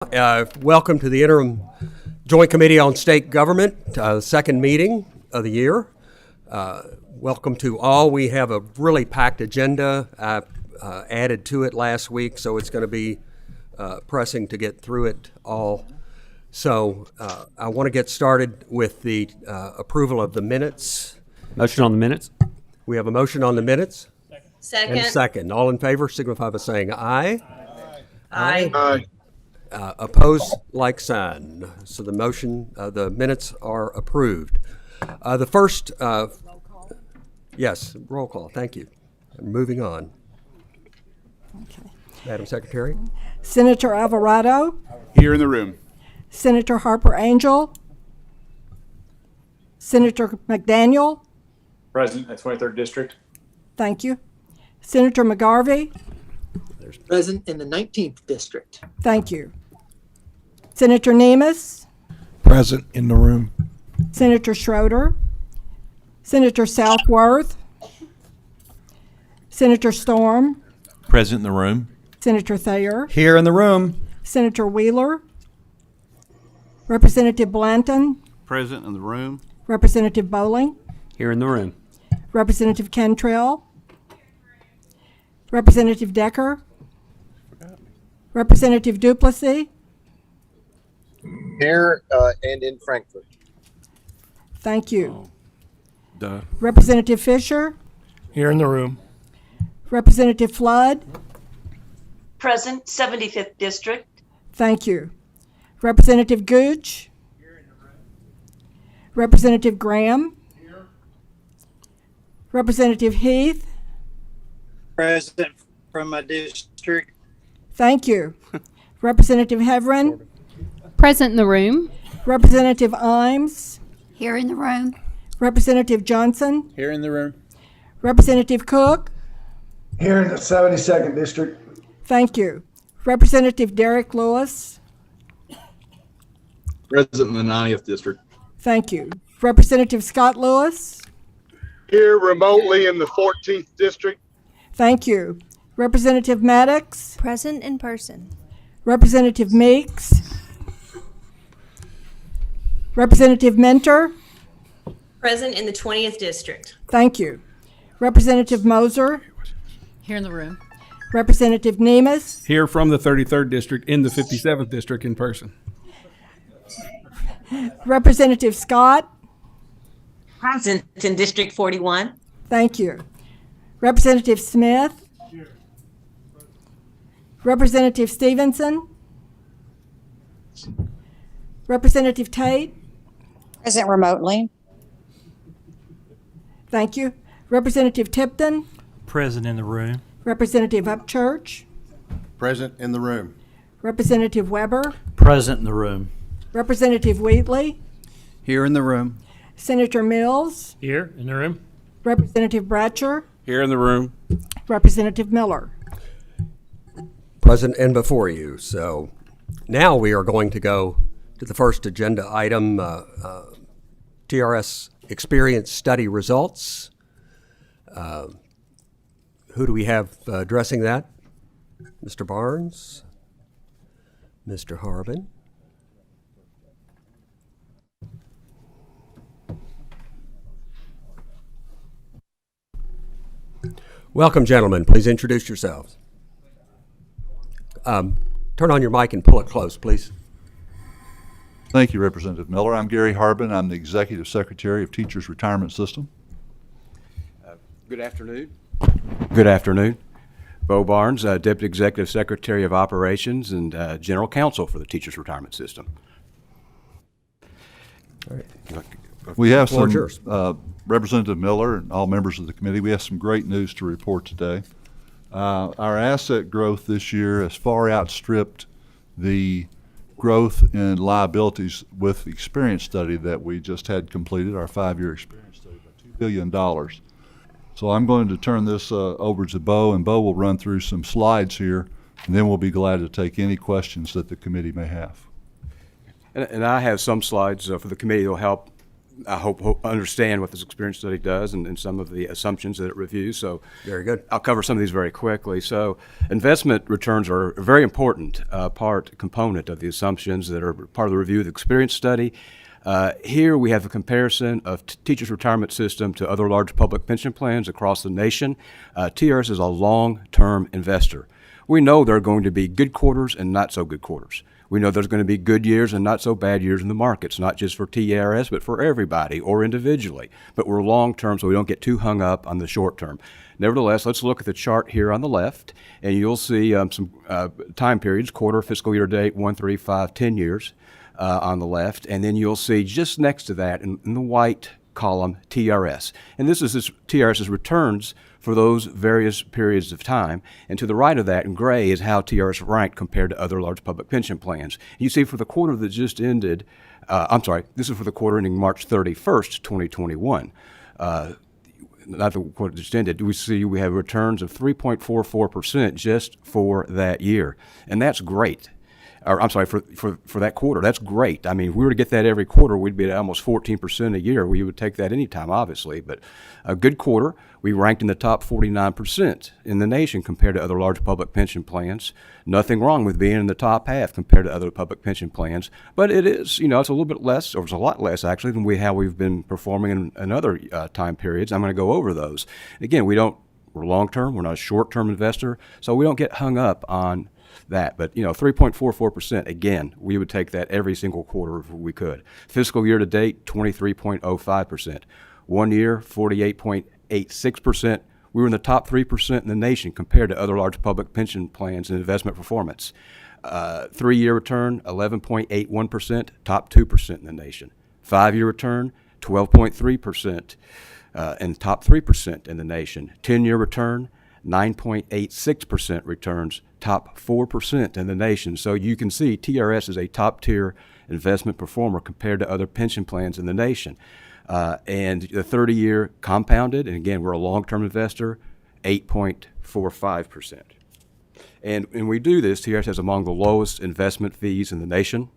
Welcome to the Interim Joint Committee on State Government, second meeting of the year. Welcome to all. We have a really packed agenda. I added to it last week, so it's going to be pressing to get through it all. So I want to get started with the approval of the minutes. Motion on the minutes? We have a motion on the minutes. Second. And second. All in favor signify by saying aye. Aye. Aye. Opposed, like sign. So the motion, the minutes are approved. The first, yes, roll call. Thank you. Moving on. Okay. Madam Secretary. Senator Alvarado, Here in the room. Senator Harper Angel, Senator McDaniel, Present at 23rd District. thank you. Senator McGarvey, Present in the 19th District. thank you. Senator Nemes, Present in the room. Senator Schroeder, Senator Southworth, Senator Storm, Present in the room. Senator Thayer, Here in the room. Senator Wheeler, Representative Blanton, Present in the room. Representative Bowling, Here in the room. Representative Cantrell, Representative Decker, Representative Duplessis, Here and in Frankfurt. thank you. Duh. Representative Fisher, Here in the room. Representative Flood, Present, 75th District. thank you. Representative Gooch, Representative Graham, Representative Heath, Present from my district. thank you. Representative Heverin, Present in the room. Representative Imes, Here in the room. Representative Johnson, Here in the room. Representative Cook, Here in the 72nd District. thank you. Representative Derek Lewis, Present in the 90th District. thank you. Representative Scott Lewis, Here remotely in the 14th District. thank you. Representative Maddox, Present in person. Representative Meeks, Representative Mentor, Present in the 20th District. thank you. Representative Moser, Here in the room. Representative Nemes, Here from the 33rd District in the 57th District in person. Representative Scott, Present in District 41. thank you. Representative Smith, Representative Stevenson, Representative Tate, Present remotely. thank you. Representative Tipton, Present in the room. Representative Upchurch, Present in the room. Representative Weber, Present in the room. Representative Wheatley, Here in the room. Senator Mills, Here in the room. Representative Bratcher, Here in the room. Representative Miller. Present and before you. So now we are going to go to the first agenda item, TRS experience study results. Who do we have addressing that? Mr. Barnes? Mr. Harbin? Welcome, gentlemen. Please introduce yourselves. Turn on your mic and pull it close, please. Thank you, Representative Miller. I'm Gary Harbin. I'm the Executive Secretary of Teachers Retirement System. Good afternoon. Good afternoon. Bo Barnes, Deputy Executive Secretary of Operations and General Counsel for the Teachers Retirement System. All right. We have Floor is some, yours. Representative Miller and all members of the committee, we have some great news to report today. Our asset growth this year has far outstripped the growth in liabilities with the experience study that we just had completed, our 5-year experience study, by $2 billion. So I'm going to turn this over to Bo, and Bo will run through some slides here, and then we'll be glad to take any questions that the committee may have. And I have some slides for the committee that will help I hope understand what this experience study does and some of the assumptions that it reviews. So Very good. I'll cover some of these very quickly. So investment returns are a very important component of the assumptions that are part of the review of the experience study. Here we have a comparison of teachers' retirement system to other large public pension plans across the nation. TRS is a long-term investor. We know there are going to be good quarters and not so good quarters. We know there's going to be good years and not so bad years in the markets, not just for TRS, but for everybody or individually. But we're long-term, so we don't get too hung up on the short term. Nevertheless, let's look at the chart here on the left, and you'll see some time periods, quarter, fiscal year date, 1, 3, 5, 10 years on the left. And then you'll see just next to that in the white column, TRS. And this TRS's returns for those various periods of time. And to the right of that in gray is how TRS ranked compared to other large public pension plans. You see for the quarter that just ended, this is for the quarter ending March 31st, 2021. Not the quarter that just ended, we have returns of 3.44% just for that year. And that's great. For that quarter. That's great. I mean, if we were to get that every quarter, we'd be at almost 14% a year. We would take that anytime, obviously. But a good quarter, we ranked in the top 49% in the nation compared to other large public pension plans. Nothing wrong with being in the top half compared to other public pension plans. But it is, it's a little bit less, or it's a lot less, actually, than how we've been performing in other time periods. I'm going to go over those. Again, we're long-term. We're not a short-term investor, so we don't get hung up on that. But 3.44%, again, we would take that every single quarter if we could. Fiscal year to date, 23.05%. 1 year, 48.86%. We were in the top 3% in the nation compared to other large public pension plans and investment performance. 3-year return, 11.81%, top 2% in the nation. 5-year return, 12.3%, and top 3% in the nation. 10-year return, 9.86% returns, top 4% in the nation. So you can see TRS is a top-tier investment performer compared to other pension plans in the nation. And the 30-year compounded, and again, we're a long-term investor, 8.45%. And when we do this, TRS has among the lowest investment fees in the nation.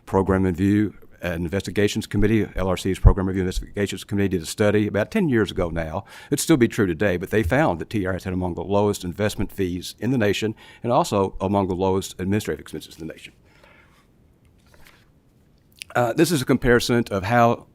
Program Review and Investigations Committee, LRC's Program Review and Investigations Committee, did a study about 10 years ago now. It'd still be true today, but they found that TRS had among the lowest investment fees in the nation and also among the lowest administrative expenses in the nation. This is a comparison of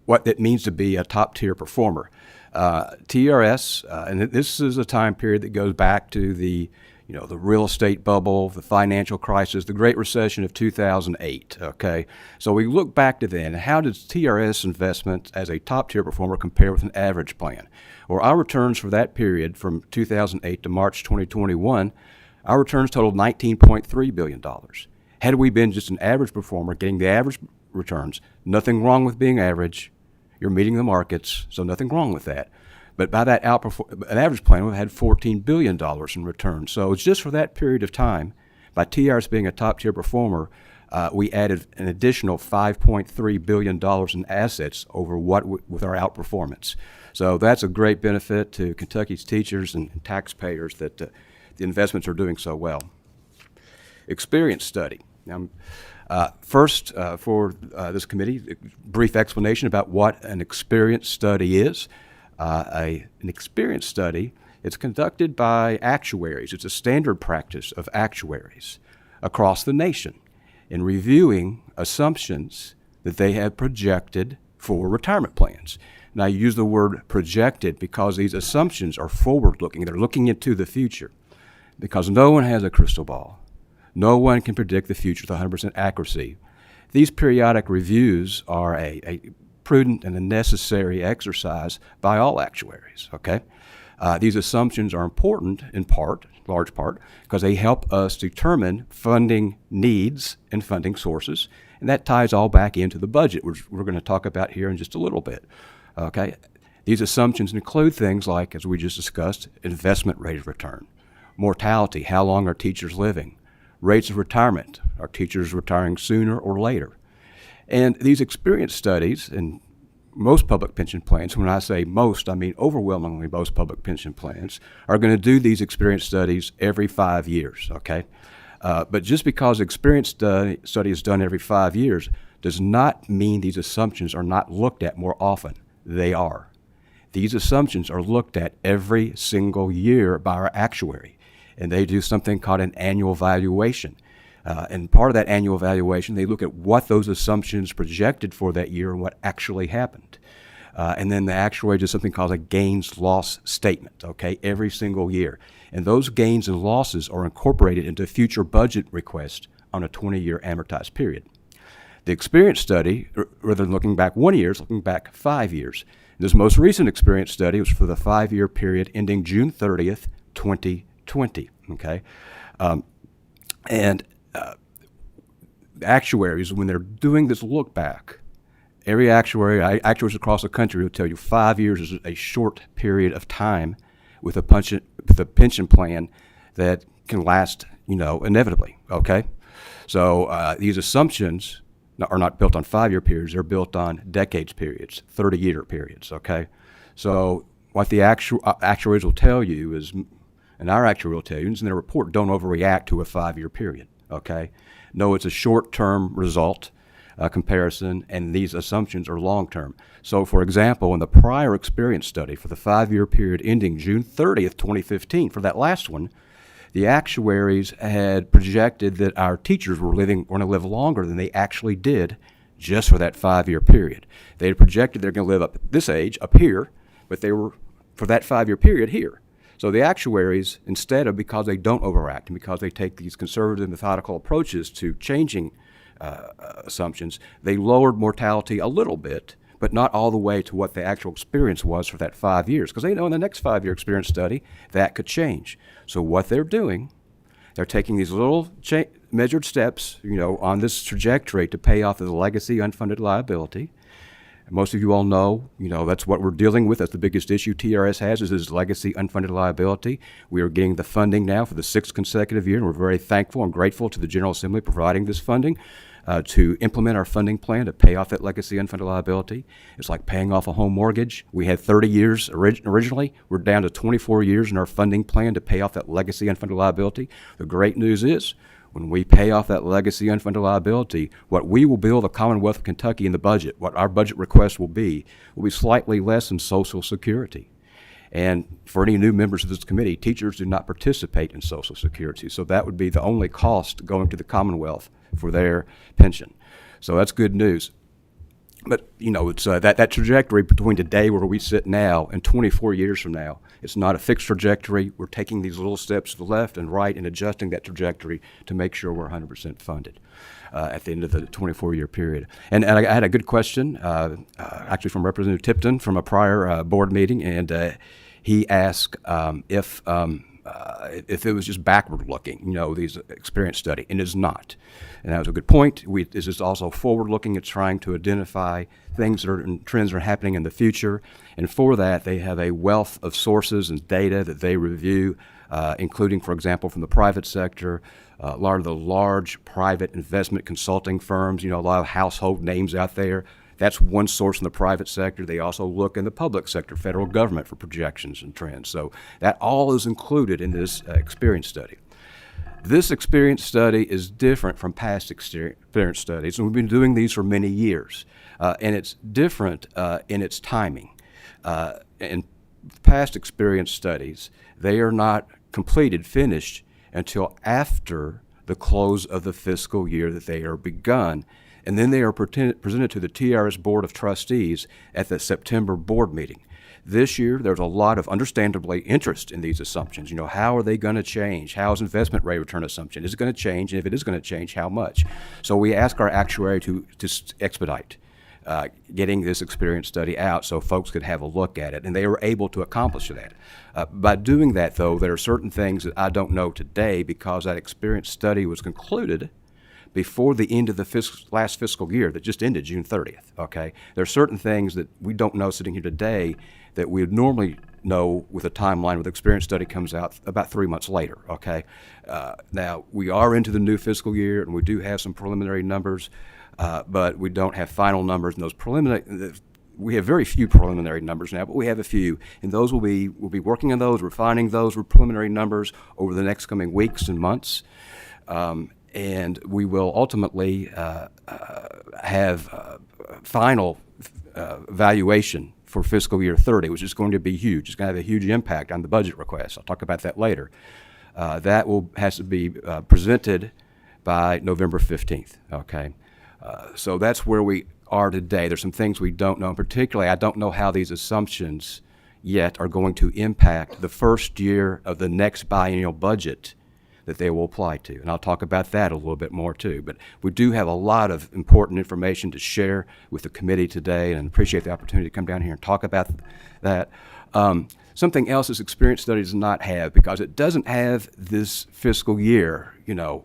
what it means to be a top-tier performer. TRS, and this is a time period that goes back to the real estate bubble, the financial crisis, the Great Recession of 2008, okay? So we look back to then. How does TRS investment as a top-tier performer compare with an average plan? Well, our returns for that period from 2008 to March 2021, our returns totaled $19.3 billion. Had we been just an average performer getting the average returns, nothing wrong with being average. You're meeting the markets, so nothing wrong with that. But by that an average plan, we've had $14 billion in returns. So it's just for that period of time, by TRS being a top-tier performer, we added an additional $5.3 billion in assets over with our outperformance. So that's a great benefit to Kentucky's teachers and taxpayers that the investments are doing so well. Experience study. Now, first, for this committee, a brief explanation about what an experience study is. An experience study, it's conducted by actuaries. It's a standard practice of actuaries across the nation in reviewing assumptions that they have projected for retirement plans. Now, I use the word projected because these assumptions are forward-looking. They're looking into the future because no one has a crystal ball. No one can predict the future with 100% accuracy. These periodic reviews are a prudent and a necessary exercise by all actuaries, okay? These assumptions are important in part, large part, because they help us determine funding needs and funding sources, and that ties all back into the budget, which we're going to talk about here in just a little bit, okay? These assumptions include things like, as we just discussed, investment rate of return, mortality, how long are teachers living, rates of retirement, are teachers retiring sooner or later? And these experience studies in most public pension plans, when I say most, I mean overwhelmingly most public pension plans, are going to do these experience studies every 5 years, okay? But just because experience study is done every 5 years does not mean these assumptions are not looked at more often. They are. These assumptions are looked at every single year by our actuary, and they do something called an annual valuation. And part of that annual valuation, they look at what those assumptions projected for that year and what actually happened. And then the actuary does something called a gains-loss statement, okay, every single year. And those gains and losses are incorporated into future budget requests on a 20-year amortized period. The experience study, rather than looking back 1 year, is looking back 5 years. This most recent experience study was for the 5-year period ending June 30th, 2020, okay? Actuaries, when they're doing this look back, every actuaries across the country will tell you 5 years is a short period of time with a pension plan that can last, inevitably, okay? So these assumptions are not built on 5-year periods, they're built on decades periods, 30-year periods, okay? So what the actuaries will tell you is, and our actuary will tell you, is in their report, don't overreact to a 5-year period, okay? No, it's a short-term result comparison, and these assumptions are long-term. So, for example, in the prior experience study for the 5-year period ending June 30th, 2015, for that last one, the actuaries had projected that our teachers were going to live longer than they actually did just for that 5-year period. They had projected they're going to live up at this age, up here, but they were, for that 5-year period, here. So the actuaries, instead of, because they don't overact and because they take these conservative methodical approaches to changing assumptions, they lowered mortality a little bit, but not all the way to what the actual experience was for that 5 years, because they know in the next 5-year experience study that could change. So what they're doing, they're taking these little measured steps, on this trajectory to pay off the legacy unfunded liability. Most of you all know, that's what we're dealing with. That's the biggest issue TRS has, is this legacy unfunded liability. We are getting the funding now for the 6th consecutive year, and we're very thankful and grateful to the General Assembly providing this funding to implement our funding plan to pay off that legacy unfunded liability. It's like paying off a home mortgage. We had 30 years originally. We're down to 24 years in our funding plan to pay off that legacy unfunded liability. The great news is, when we pay off that legacy unfunded liability, what we will bill the Commonwealth of Kentucky in the budget, what our budget request will be slightly less than Social Security. And for any new members of this committee, teachers do not participate in Social Security, so that would be the only cost going to the Commonwealth for their pension. So that's good news. But, it's that trajectory between today where we sit now and 24 years from now, it's not a fixed trajectory. We're taking these little steps to the left and right and adjusting that trajectory to make sure we're 100% funded at the end of the 24-year period. And I had a good question, actually from Representative Tipton from a prior board meeting, and he asked if it was just backward-looking, these experience study, and it's not. And that was a good point. This is also forward-looking. It's trying to identify things and trends that are happening in the future. And for that, they have a wealth of sources and data that they review, including, for example, from the private sector, a lot of the large private investment consulting firms, a lot of household names out there. That's one source in the private sector. They also look in the public sector, federal government, for projections and trends. So that all is included in this experience study. This experience study is different from past experience studies, and we've been doing these for many years. And it's different in its timing. In past experience studies, they are not finished until after the close of the fiscal year that they are begun. And then they are presented to the TRS Board of Trustees at the September board meeting. This year, there's a lot of, understandably, interest in these assumptions. How are they going to change? How is investment rate return assumption? Is it going to change? And if it is going to change, how much? So we ask our actuary to expedite getting this experience study out so folks could have a look at it, and they were able to accomplish that. By doing that, though, there are certain things that I don't know today because that experience study was concluded before the end of the last fiscal year that just ended June 30th, okay? There are certain things that we don't know sitting here today that we would normally know with a timeline where the experience study comes out about 3 months later, okay? Now, we are into the new fiscal year, and we do have some preliminary numbers, but we don't have final numbers, and those preliminary, we have very few preliminary numbers now, but we have a few, and those we'll be working on those, refining those with preliminary numbers over the next coming weeks and months. And we will ultimately have final valuation for fiscal year 30, which is going to be huge. It's going to have a huge impact on the budget request. I'll talk about that later. That has to be presented by November 15th, okay? So that's where we are today. There's some things we don't know, and particularly I don't know how these assumptions yet are going to impact the first year of the next biennial budget that they will apply to. And I'll talk about that a little bit more too. But we do have a lot of important information to share with the committee today, and appreciate the opportunity to come down here and talk about that. Something else this experience study does not have, because it doesn't have this fiscal year, you know,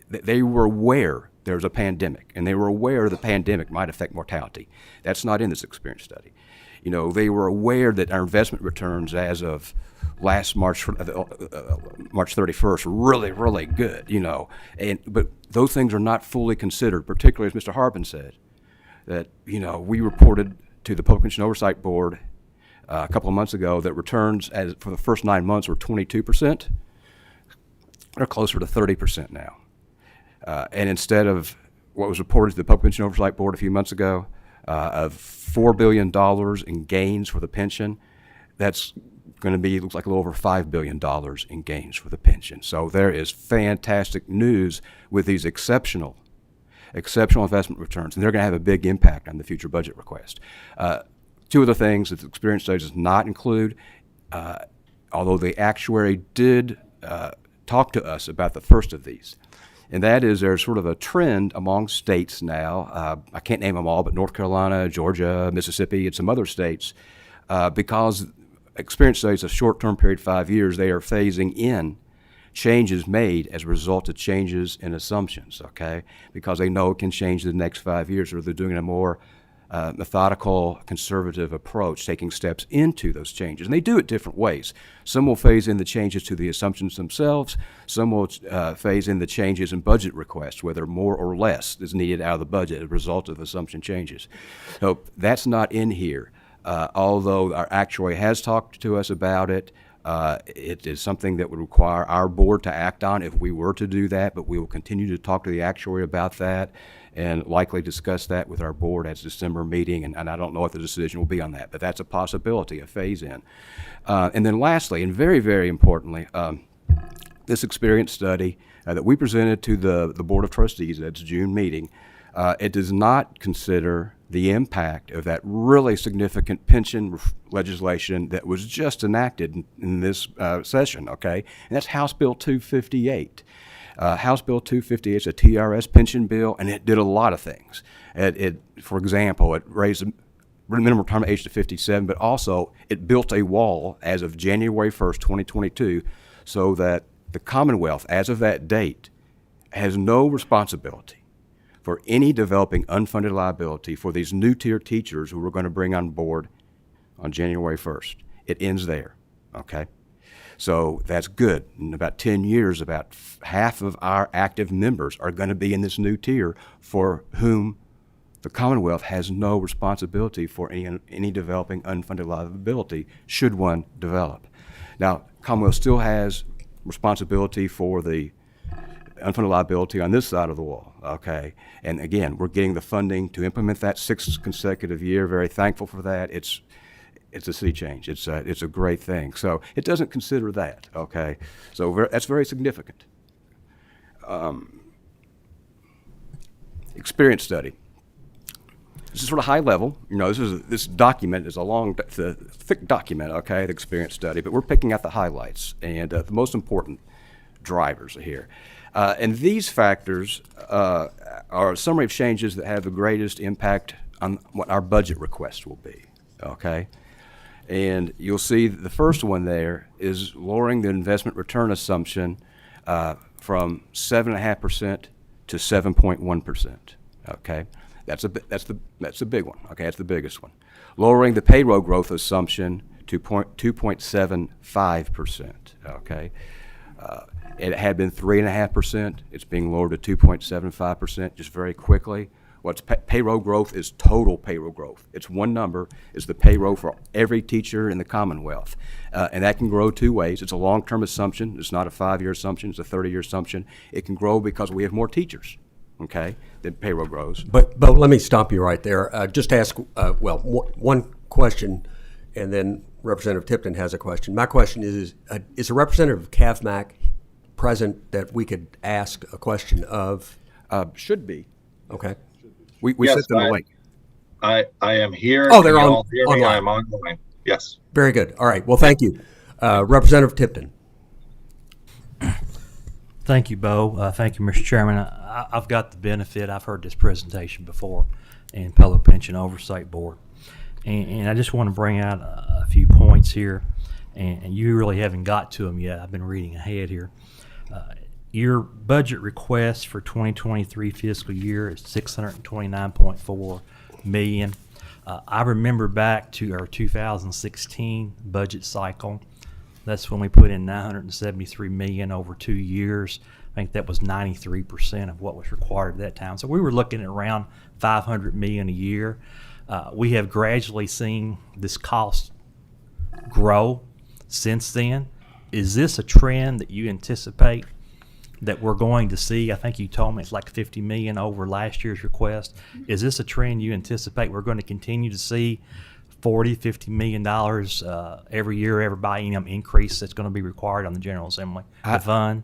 they were aware there's a pandemic, and they were aware the pandemic might affect mortality. That's not in this experience study. You know, they were aware that our investment returns as of last March 31st were really, really good, you know. But those things are not fully considered, particularly as Mr. Harbin said, that, you know, we reported to the Public Pension Oversight Board a couple of months ago that returns for the first 9 months were 22%. They're closer to 30% now. And instead of what was reported to the Public Pension Oversight Board a few months ago of $4 billion in gains for the pension, that's going to be, looks like a little over $5 billion in gains for the pension. So there is fantastic news with these exceptional investment returns, and they're going to have a big impact on the future budget request. Two other things that the experience study does not include, although the actuary did talk to us about the first of these, and that is there's sort of a trend among states now. I can't name them all, but North Carolina, Georgia, Mississippi, and some other states, because experience studies a short-term period, 5 years, they are phasing in changes made as a result of changes in assumptions, okay? Because they know it can change the next 5 years, or they're doing a more methodical, conservative approach, taking steps into those changes. And they do it different ways. Some will phase in the changes to the assumptions themselves. Some will phase in the changes in budget requests, whether more or less is needed out of the budget as a result of assumption changes. So that's not in here. Although our actuary has talked to us about it, it is something that would require our board to act on if we were to do that, but we will continue to talk to the actuary about that and likely discuss that with our board at the December meeting, and I don't know what the decision will be on that, but that's a possibility, a phase-in. And then lastly, and very, very importantly, this experience study that we presented to the Board of Trustees at its June meeting, it does not consider the impact of that really significant pension legislation that was just enacted in this session, okay? And that's House Bill 258. House Bill 258 is a TRS pension bill, and it did a lot of things. For example, it raised the minimum retirement age to 57, but also it built a wall as of January 1st, 2022, so that the Commonwealth, as of that date, has no responsibility for any developing unfunded liability for these new tier teachers who we're going to bring on board on January 1st. It ends there, okay? So that's good. In about 10 years, about half of our active members are going to be in this new tier for whom the Commonwealth has no responsibility for any developing unfunded liability should one develop. Now, Commonwealth still has responsibility for the unfunded liability on this side of the wall, okay? And again, we're getting the funding to implement that 6th consecutive year. Very thankful for that. It's a sea change. It's a great thing. So it doesn't consider that, okay? So that's very significant. Experience study. This is sort of high level. You know, this document is it's a thick document, okay, the experience study, but we're picking out the highlights and the most important drivers here. And these factors are a summary of changes that have the greatest impact on what our budget request will be, okay? And you'll see the first one there is lowering the investment return assumption from 7.5% to 7.1%, okay? That's the big one, okay? That's the biggest one. Lowering the payroll growth assumption to 2.75%, okay? It had been 3.5%. It's being lowered to 2.75% just very quickly. What's payroll growth is total payroll growth. It's one number. It's the payroll for every teacher in the Commonwealth. And that can grow two ways. It's a long-term assumption. It's not a 5-year assumption. It's a 30-year assumption. It can grow because we have more teachers, okay, then payroll grows. But let me stop you right there. Just ask, one question, and then Representative Tipton has a question. My question is a representative of CAVMAC present that we could ask a question of? Should be. Okay. We Yes, sent them a link. I am here. Oh, they're Can you on- all hear me? online. I am online. Yes. Very good. All right. Well, thank you. Representative Tipton. Thank you, Bo. Thank you, Mr. Chairman. I've got the benefit, I've heard this presentation before in Public Pension Oversight Board. And I just want to bring out a few points here, and you really haven't got to them yet. I've been reading ahead here. Your budget request for 2023 fiscal year is $629.4 million. I remember back to our 2016 budget cycle. That's when we put in $973 million over 2 years. I think that was 93% of what was required at that time. So we were looking at around $500 million a year. We have gradually seen this cost grow since then. Is this a trend that you anticipate that we're going to see? I think you told me it's like $50 million over last year's request. Is this a trend you anticipate we're going to continue to see $40-50 million every year, every biennium increase that's going to be required on the General Assembly to fund?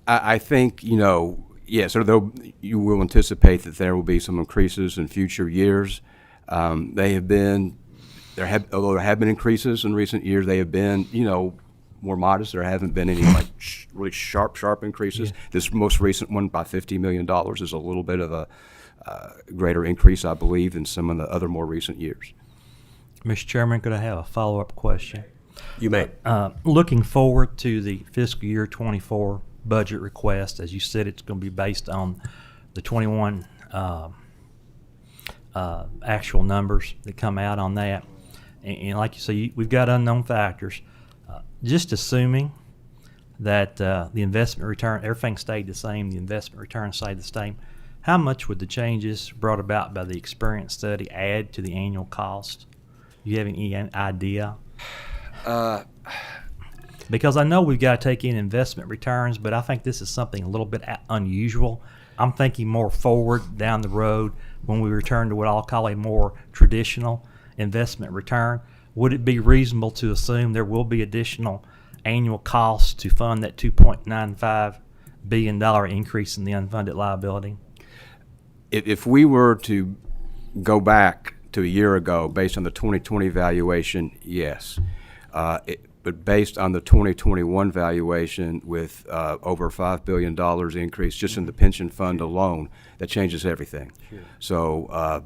I think, yes, although you will anticipate that there will be some increases in future years. Although there have been increases in recent years, they have been, more modest. There haven't been any really sharp increases. Yeah. This most recent one by $50 million is a little bit of a greater increase, I believe, than some of the other more recent years. Mr. Chairman, could I have a follow-up question? You may. Looking forward to the fiscal year 24 budget request, as you said, it's going to be based on the 21 actual numbers that come out on that. And like you say, we've got unknown factors. Just assuming that the investment return, everything stayed the same, the investment return stayed the same, how much would the changes brought about by the experience study add to the annual cost? Do you have any idea? Because I know we've got to take in investment returns, but I think this is something a little bit unusual. I'm thinking more forward down the road when we return to what I'll call a more traditional investment return. Would it be reasonable to assume there will be additional annual costs to fund that $2.95 billion increase in the unfunded liability? If we were to go back to a year ago based on the 2020 valuation, yes. But based on the 2021 valuation with over $5 billion increase just in the pension fund alone, that changes everything. Sure. So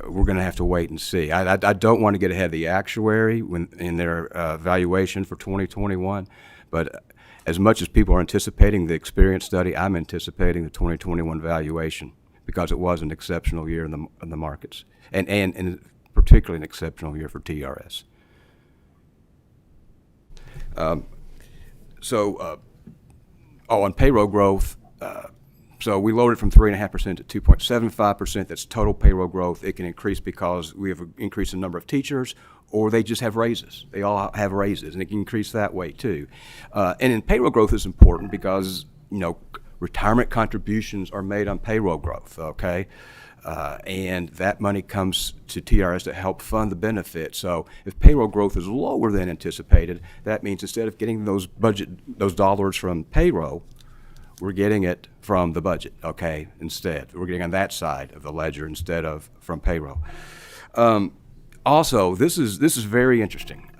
we're going to have to wait and see. I don't want to get ahead of the actuary in their valuation for 2021, but as much as people are anticipating the experience study, I'm anticipating the 2021 valuation because it was an exceptional year in the markets, and particularly an exceptional year for TRS. On payroll growth, so we lowered from 3.5% to 2.75%. That's total payroll growth. It can increase because we have an increase in number of teachers, or they just have raises. They all have raises, and it can increase that way too. And in payroll growth is important because retirement contributions are made on payroll growth. Okay. And that money comes to TRS to help fund the benefit. So if payroll growth is lower than anticipated, that means instead of getting those dollars from payroll, we're getting it from the budget, okay, instead. We're getting on that side of the ledger instead of from payroll. Also, this is very interesting.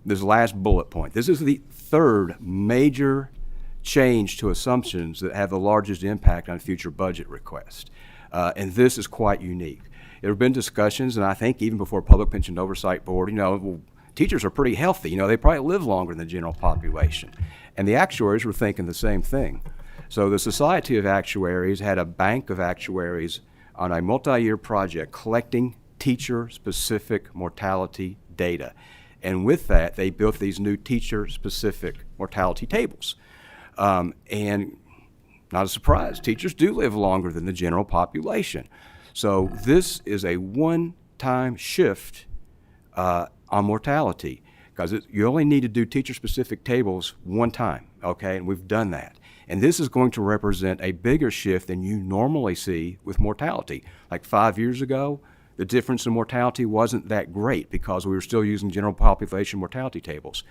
This last bullet point. This is the third major change to assumptions that have the largest impact on future budget requests. And this is quite unique. There have been discussions, and I think even before Public Pension Oversight Board, teachers are pretty healthy. They probably live longer than the general population. And the actuaries were thinking the same thing. So the Society of Actuaries had a bank of actuaries on a multi-year project collecting teacher-specific mortality data. And with that, they built these new teacher-specific mortality tables. And not a surprise. Teachers do live longer than the general population. So this is a one-time shift on mortality, because you only need to do teacher-specific tables one time, okay? And we've done that. And this is going to represent a bigger shift than you normally see with mortality. Like 5 years ago, the difference in mortality wasn't that great because we were still using general population mortality tables.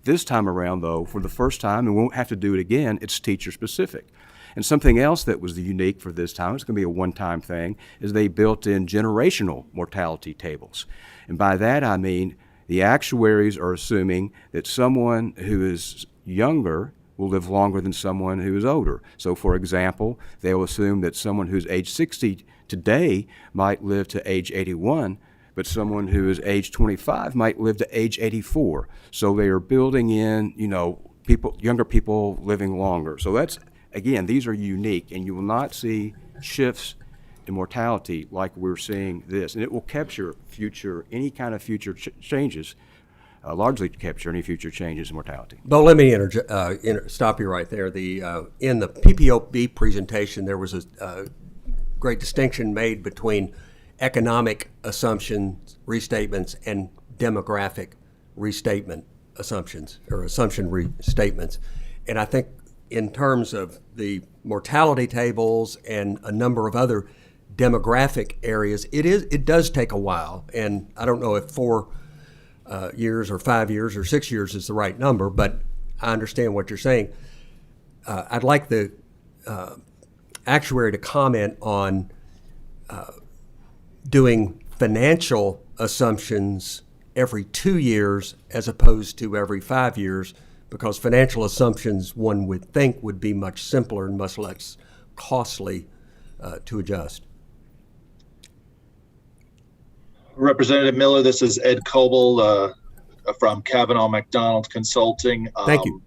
This time around, though, for the first time, and we won't have to do it again, it's teacher-specific. And something else that was unique for this time, it's going to be a one-time thing, is they built in generational mortality tables. And by that I mean the actuaries are assuming that someone who is younger will live longer than someone who is older. So, for example, they'll assume that someone who's age 60 today might live to age 81, but someone who is age 25 might live to age 84. So they are building in, younger people living longer. So that's, again, these are unique, and you will not see shifts in mortality like we're seeing this. And it will capture any kind of future changes, largely capture any future changes in mortality. Bo, let me stop you right there. In the PPOB presentation, there was a great distinction made between economic assumptions, restatements, and demographic restatement assumptions, or assumption restatements. And I think in terms of the mortality tables and a number of other demographic areas, it does take a while. And I don't know if 4 years or 5 years or 6 years is the right number, but I understand what you're saying. I'd like the actuary to comment on doing financial assumptions every 2 years as opposed to every 5 years, because financial assumptions, one would think, would be much simpler and much less costly to adjust. Representative Miller, this is Ed Coble from Kavanaugh McDonald Consulting. Thank you.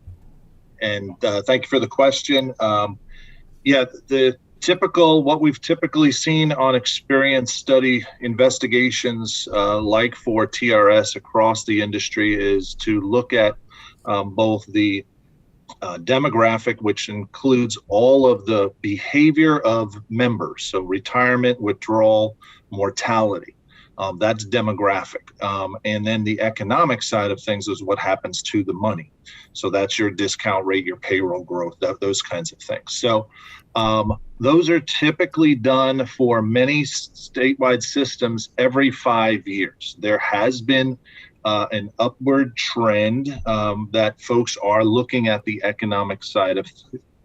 And thank you for the question. What we've typically seen on experience study investigations like for TRS across the industry is to look at both the demographic, which includes all of the behavior of members, so retirement, withdrawal, mortality. That's demographic. And then the economic side of things is what happens to the money. So that's your discount rate, your payroll growth, those kinds of things. So those are typically done for many statewide systems every 5 years. There has been an upward trend that folks are looking at the economic side of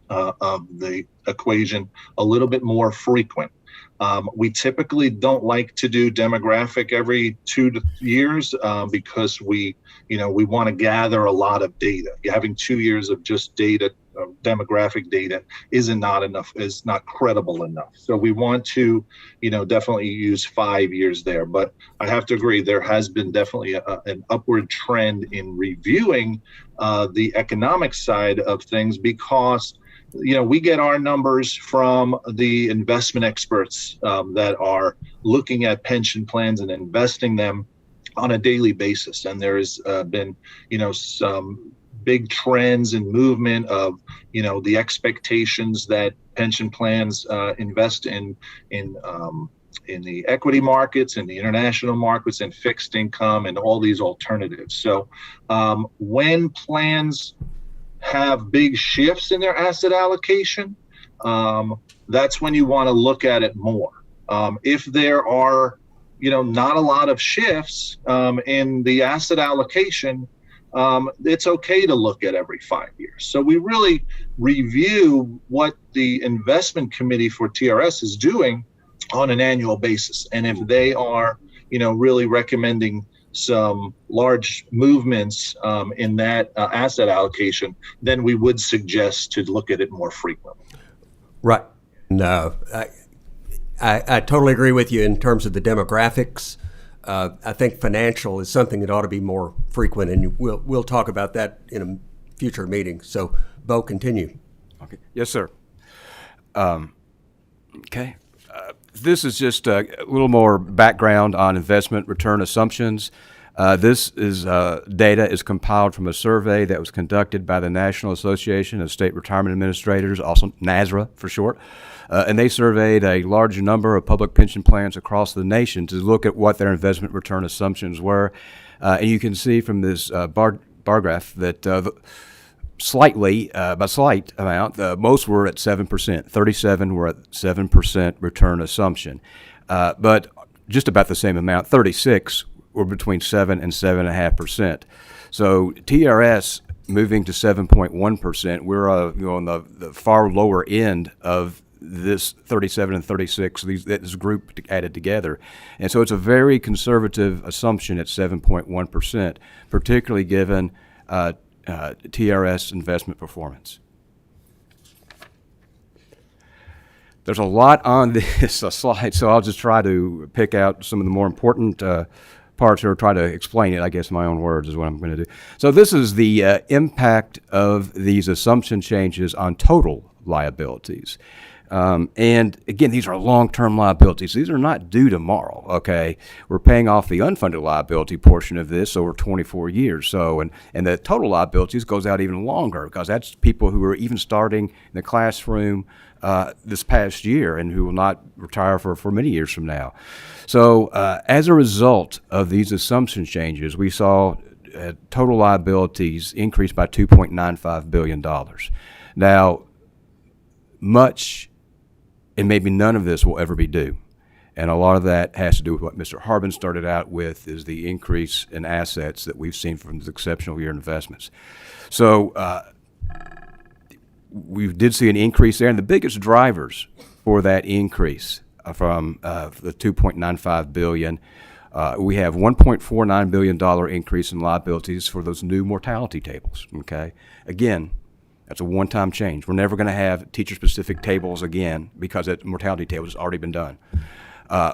the equation a little bit more frequent. We typically don't like to do demographic every 2 years because we want to gather a lot of data. Having 2 years of just data, demographic data, is not credible enough. So we want to, definitely use 5 years there. But I have to agree, there has been definitely an upward trend in reviewing the economic side of things because we get our numbers from the investment experts that are looking at pension plans and investing them on a daily basis. And there has been, some big trends and movement of, the expectations that pension plans invest in the equity markets and the international markets and fixed income and all these alternatives. So when plans have big shifts in their asset allocation, that's when you want to look at it more. If there are, not a lot of shifts in the asset allocation, it's okay to look at every 5 years. So we really review what the investment committee for TRS is doing on an annual basis. And if they are, really recommending some large movements in that asset allocation, then we would suggest to look at it more frequently. Right. No, I totally agree with you in terms of the demographics. I think financial is something that ought to be more frequent, and we'll talk about that in a future meeting. So, Bo, continue. Okay. Yes, sir. Okay. This is just a little more background on investment return assumptions. This is data is compiled from a survey that was conducted by the National Association of State Retirement Administrators, also NASRA for short. And they surveyed a large number of public pension plans across the nation to look at what their investment return assumptions were. And you can see from this bar graph that by slight amount, most were at 7%. 37 were at 7% return assumption. But just about the same amount, 36 were between 7 and 7.5%. So TRS moving to 7.1%, we're on the far lower end of this 37 and 36, this group added together. And so it's a very conservative assumption at 7.1%, particularly given TRS investment performance. There's a lot on this slide, so I'll just try to pick out some of the more important parts or try to explain it, I guess, in my own words is what I'm going to do. So this is the impact of these assumption changes on total liabilities. And again, these are long-term liabilities. These are not due tomorrow, okay? We're paying off the unfunded liability portion of this over 24 years. So, and the total liabilities goes out even longer because that's people who are even starting in the classroom this past year and who will not retire for many years from now. So as a result of these assumption changes, we saw total liabilities increase by $2.95 billion. Now, much and maybe none of this will ever be due. And a lot of that has to do with what Mr. Harbin started out with, is the increase in assets that we've seen from the exceptional year investments. So we did see an increase there, and the biggest drivers for that increase from the $2.95 billion, we have $1.49 billion increase in liabilities for those new mortality tables, okay? Again, that's a one-time change. We're never going to have teacher-specific tables again because that mortality table has already been done.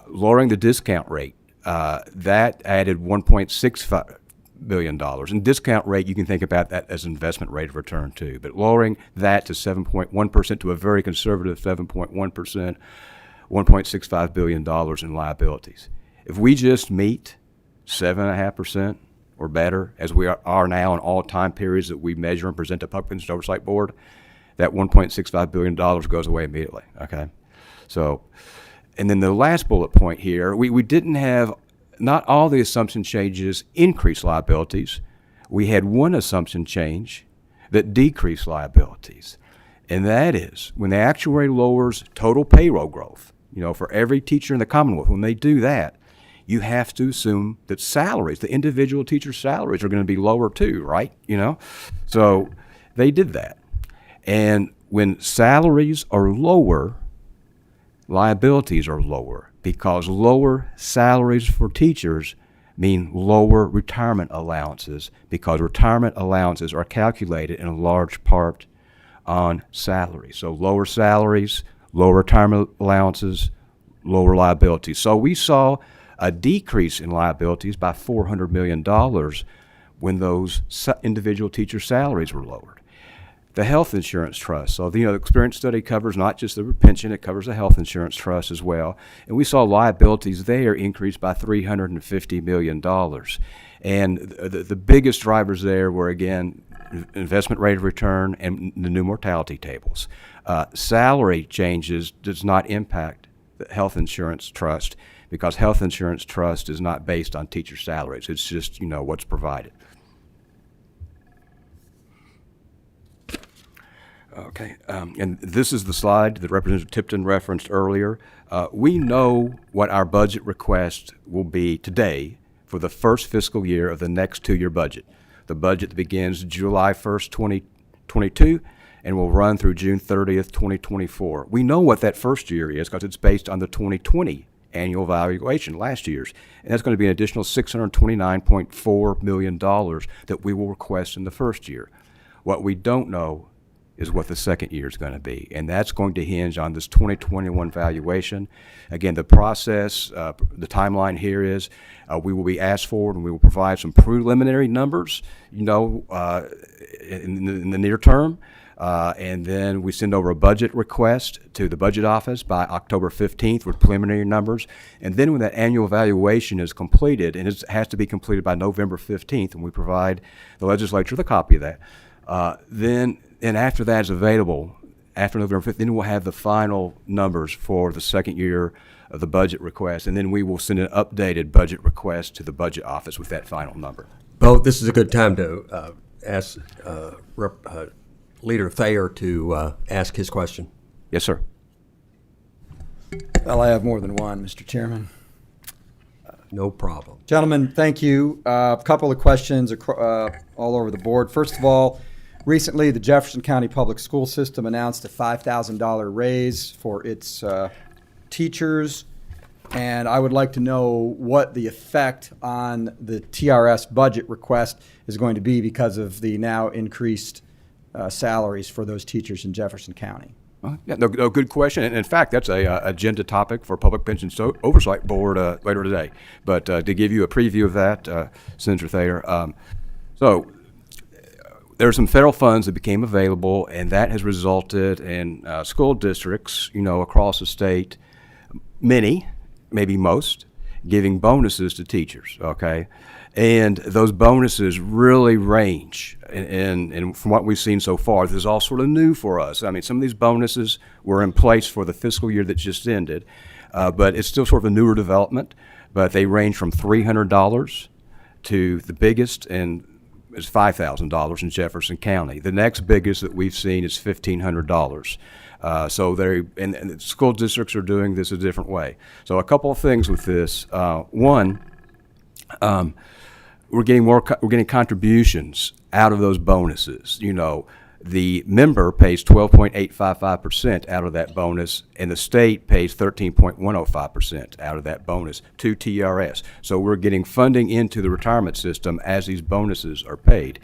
Lowering the discount rate, that added $1.65 billion. And discount rate, you can think about that as investment rate of return too. But lowering that to 7.1% to a very conservative 7.1%, $1.65 billion in liabilities. If we just meet 7.5%, or better, as we are now in all time periods that we measure and present to Public Pension Oversight Board, that $1.65 billion goes away immediately, okay? So, and then the last bullet point here, we didn't have, not all the assumption changes increase liabilities. We had one assumption change that decreased liabilities, and that is when the actuary lowers total payroll growth, for every teacher in the Commonwealth, when they do that, you have to assume that salaries, the individual teacher's salaries, are going to be lower too, right? So they did that. And when salaries are lower, liabilities are lower, because lower salaries for teachers mean lower retirement allowances, because retirement allowances are calculated in a large part on salary. So lower salaries, lower retirement allowances, lower liabilities. So we saw a decrease in liabilities by $400 million when those individual teacher salaries were lowered. The health insurance trust, so the experience study covers not just the pension, it covers the health insurance trust as well. And we saw liabilities there increase by $350 million. And the biggest drivers there were, again, investment rate of return and the new mortality tables. Salary changes does not impact the health insurance trust, because health insurance trust is not based on teacher salaries. It's just, what's provided. Okay, and this is the slide that Representative Tipton referenced earlier. We know what our budget request will be today for the first fiscal year of the next two-year budget. The budget that begins July 1st, 2022, and will run through June 30th, 2024. We know what that first year is because it's based on the 2020 annual valuation, last year's, and that's going to be an additional $629.4 million that we will request in the first year. What we don't know is what the second year is going to be, and that's going to hinge on this 2021 valuation. Again, the process, the timeline here is we will be asked for and we will provide some preliminary numbers, in the near term. And then we send over a budget request to the budget office by October 15th with preliminary numbers. And then when that annual evaluation is completed, and it has to be completed by November 15th, and we provide the legislature with a copy of that, and after that is available, after November 5th, then we'll have the final numbers for the second year of the budget request, and then we will send an updated budget request to the budget office with that final number. Bo, this is a good time to ask Leader Thayer to ask his question. Yes, sir. Well, I have more than one, Mr. Chairman. No problem. Gentlemen, thank you. A couple of questions all over the board. First of all, recently the Jefferson County Public School System announced a $5,000 raise for its teachers, and I would like to know what the effect on the TRS budget request is going to be because of the now increased salaries for those teachers in Jefferson County. Yeah, no, good question. And in fact, that's a agenda topic for Public Pensions Oversight Board later today. But to give you a preview of that, Senator Thayer, so there are some federal funds that became available, and that has resulted in school districts, across the state, many, maybe most, giving bonuses to teachers, okay? And those bonuses really range. And from what we've seen so far, this is all sort of new for us. I mean, some of these bonuses were in place for the fiscal year that just ended, but it's still sort of a newer development. But they range from $300 to the biggest, and is $5,000 in Jefferson County. The next biggest that we've seen is $1,500. So and the school districts are doing this a different way. So a couple of things with this. One, we're getting contributions out of those bonuses. The member pays 12.855% out of that bonus, and the state pays 13.105% out of that bonus to TRS. So we're getting funding into the retirement system as these bonuses are paid.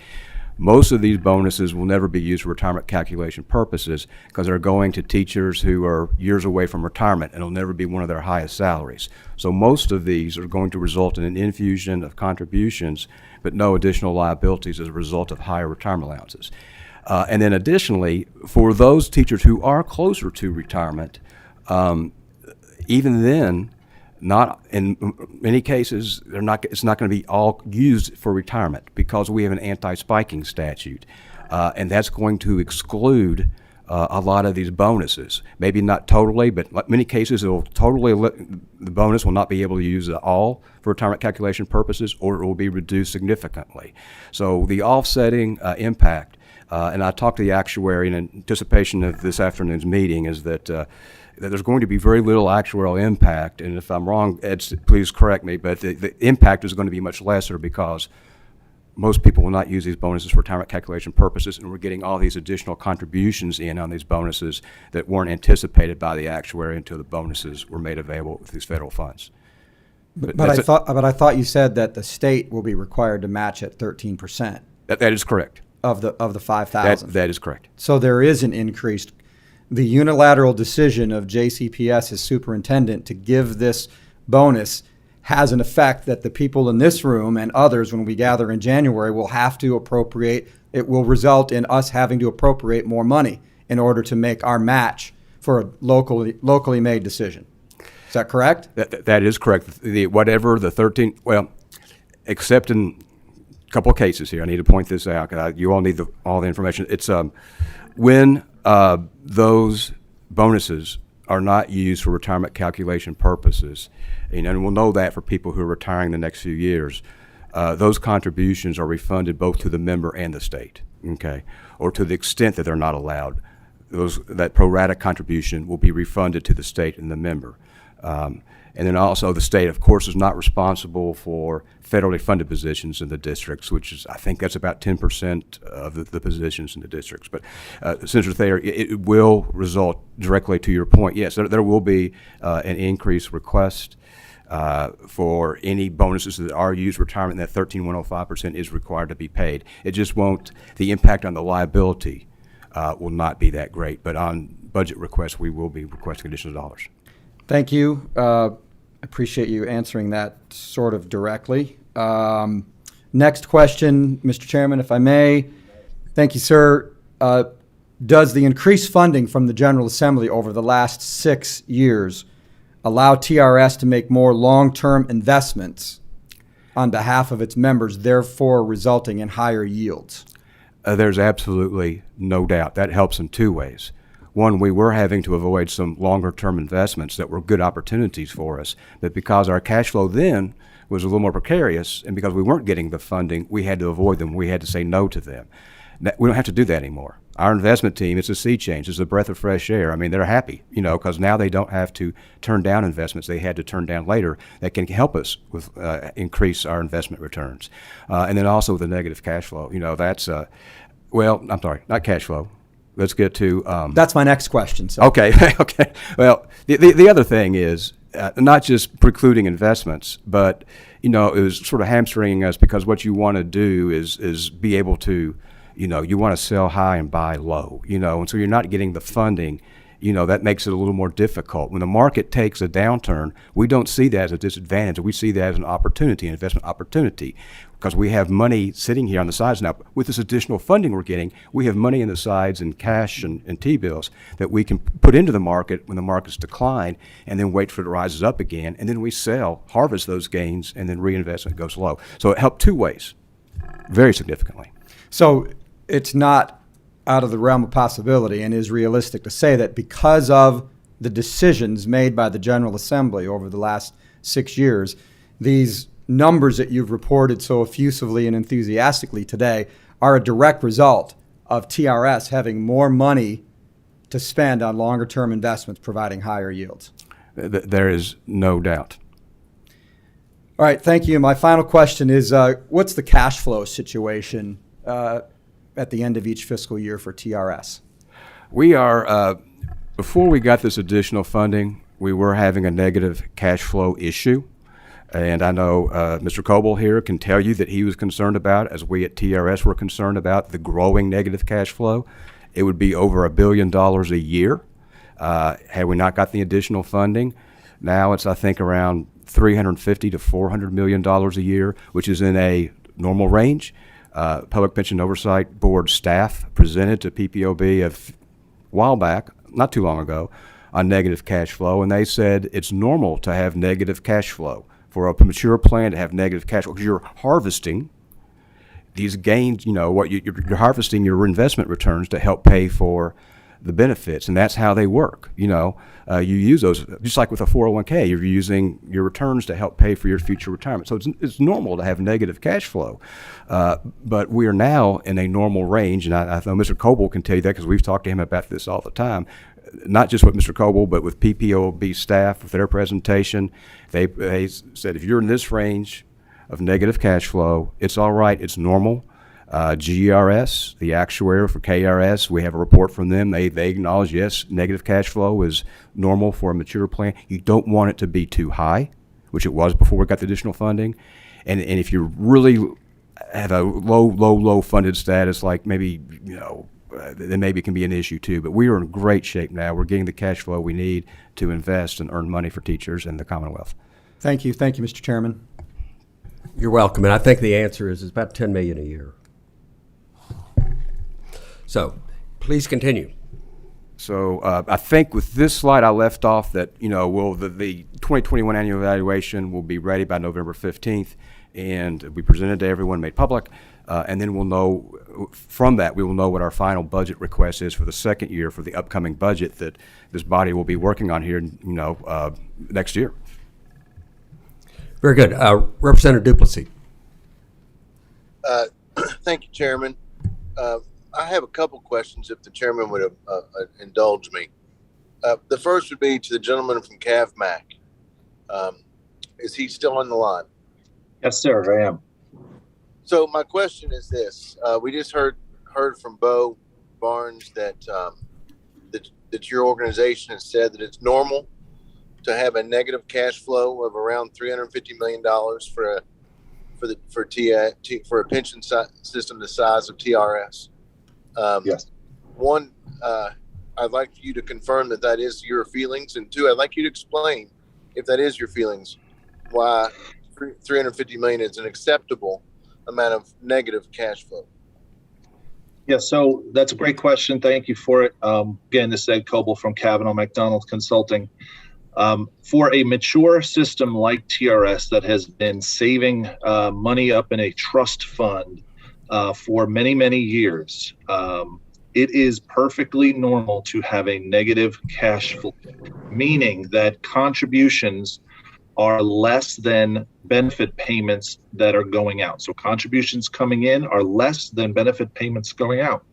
Most of these bonuses will never be used for retirement calculation purposes because they're going to teachers who are years away from retirement, and it'll never be one of their highest salaries. So most of these are going to result in an infusion of contributions, but no additional liabilities as a result of higher retirement allowances. And then additionally, for those teachers who are closer to retirement, even then, not in many cases, it's not going to be all used for retirement because we have an anti-spiking statute, and that's going to exclude a lot of these bonuses. Maybe not totally, but in many cases, the bonus will not be able to use it all for retirement calculation purposes, or it will be reduced significantly. So the offsetting impact. And I talked to the actuary in anticipation of this afternoon's meeting, is that there's going to be very little actuarial impact. And if I'm wrong, Ed, please correct me, but the impact is going to be much lesser because most people will not use these bonuses for retirement calculation purposes, and we're getting all these additional contributions in on these bonuses that weren't anticipated by the actuary until the bonuses were made available with these federal funds. But I thought you said that the state will be required to match at 13%. That is correct. Of the 5,000. That is correct. So there is an increased. The unilateral decision of JCPS's superintendent to give this bonus has an effect that the people in this room and others, when we gather in January, will have to appropriate. It will result in us having to appropriate more money in order to make our match for a locally made decision. Is that correct? That is correct. Whatever the 13, except in couple of cases here. I need to point this out because you all need all the information. It's when those bonuses are not used for retirement calculation purposes, and we'll know that for people who are retiring the next few years, those contributions are refunded both to the member and the state, okay? Or to the extent that they're not allowed, that pro rata contribution will be refunded to the state and the member. And then also the state, of course, is not responsible for federally funded positions in the districts, which is, I think that's about 10% of the positions in the districts. But Senator Thayer, it will result directly to your point. Yes, there will be an increased request for any bonuses that are used for retirement, and that 13.105% is required to be paid. It just won't, the impact on the liability will not be that great. But on budget requests, we will be requesting additional dollars. Thank you. Appreciate you answering that sort of directly. Next question, Mr. Chairman, if I may. Thank you, sir. Does the increased funding from the General Assembly over the last 6 years allow TRS to make more long-term investments on behalf of its members, therefore resulting in higher yields? There's absolutely no doubt. That helps in two ways. One, we were having to avoid some longer-term investments that were good opportunities for us, but because our cash flow then was a little more precarious, and because we weren't getting the funding, we had to avoid them. We had to say no to them. We don't have to do that anymore. Our investment team, it's a sea change. It's a breath of fresh air. I mean, they're happy, because now they don't have to turn down investments they had to turn down later that can help us with increase our investment returns. And then also with the negative cash flow, that's, I'm sorry, not cash flow. Let's get to... That's my next question. So. Okay, okay. Well, the other thing is not just precluding investments, but, it was sort of hamstringing us because what you want to do is be able to, you want to sell high and buy low, and so you're not getting the funding, that makes it a little more difficult. When the market takes a downturn, we don't see that as a disadvantage. We see that as an opportunity, an investment opportunity, because we have money sitting here on the sides now. With this additional funding we're getting, we have money in the sides in cash and T-bills that we can put into the market when the markets decline and then wait for it to rises up again, and then we sell, harvest those gains, and then reinvestment goes low. So it helped two ways, very significantly. So it's not out of the realm of possibility and is realistic to say that because of the decisions made by the General Assembly over the last 6 years, these numbers that you've reported so effusively and enthusiastically today are a direct result of TRS having more money to spend on longer term investments providing higher yields. There is no doubt. All right, thank you. My final question is, what's the cash flow situation at the end of each fiscal year for TRS? We are, before we got this additional funding, we were having a negative cash flow issue. And I know Mr. Coble here can tell you that he was concerned about, as we at TRS were concerned about, the growing negative cash flow. It would be over $1 billion a year had we not got the additional funding. Now it's, I think, around $350 to $400 million a year, which is in a normal range. Public Pension Oversight Board staff presented to PPOB a while back, not too long ago, on negative cash flow, and they said it's normal to have negative cash flow. For a mature plan to have negative cash flow, because you're harvesting these gains, you're harvesting your investment returns to help pay for the benefits, and that's how they work. You use those, just like with a 401k, you're using your returns to help pay for your future retirement. So it's normal to have negative cash flow, but we are now in a normal range, and I know Mr. Coble can tell you that because we've talked to him about this all the time. Not just with Mr. Coble, but with PPOB staff, with their presentation. They said, if you're in this range of negative cash flow, it's all right, it's normal. GERS, the actuary for KRS, we have a report from them. They acknowledge, yes, negative cash flow is normal for a mature plan. You don't want it to be too high, which it was before we got the additional funding. And if you really have a low funded status, like maybe, then maybe it can be an issue too. But we are in great shape now. We're getting the cash flow we need to invest and earn money for teachers and the Commonwealth. Thank you. Thank you, Mr. Chairman. You're welcome. And I think the answer is about $10 million a year. So please continue. So I think with this slide I left off that, the 2021 annual evaluation will be ready by November 15th and be presented to everyone, made public. And then we'll know, from that, we will know what our final budget request is for the second year for the upcoming budget that this body will be working on here, next year. Very good. Representative Duplessis. Thank you, Chairman. I have a couple questions, if the chairman would indulge me. The first would be to the gentleman from CAVMAC. Is he still on the line? Yes, sir, I am. So my question is this: we just heard from Bo Barnes that that your organization has said that it's normal to have a negative cash flow of around $350 million for a pension system the size of TRS. Yes. One, I'd like you to confirm that is your feelings, and two, I'd like you to explain, if that is your feelings, why $350 million is an acceptable amount of negative cash flow. Yeah, so that's a great question. Thank you for it. Again, this is Ed Coble from Kavanaugh McDonald Consulting. For a mature system like TRS that has been saving money up in a trust fund for many, many years, it is perfectly normal to have a negative cash flow, meaning that contributions are less than benefit payments that are going out. So contributions coming in are less than benefit payments going out.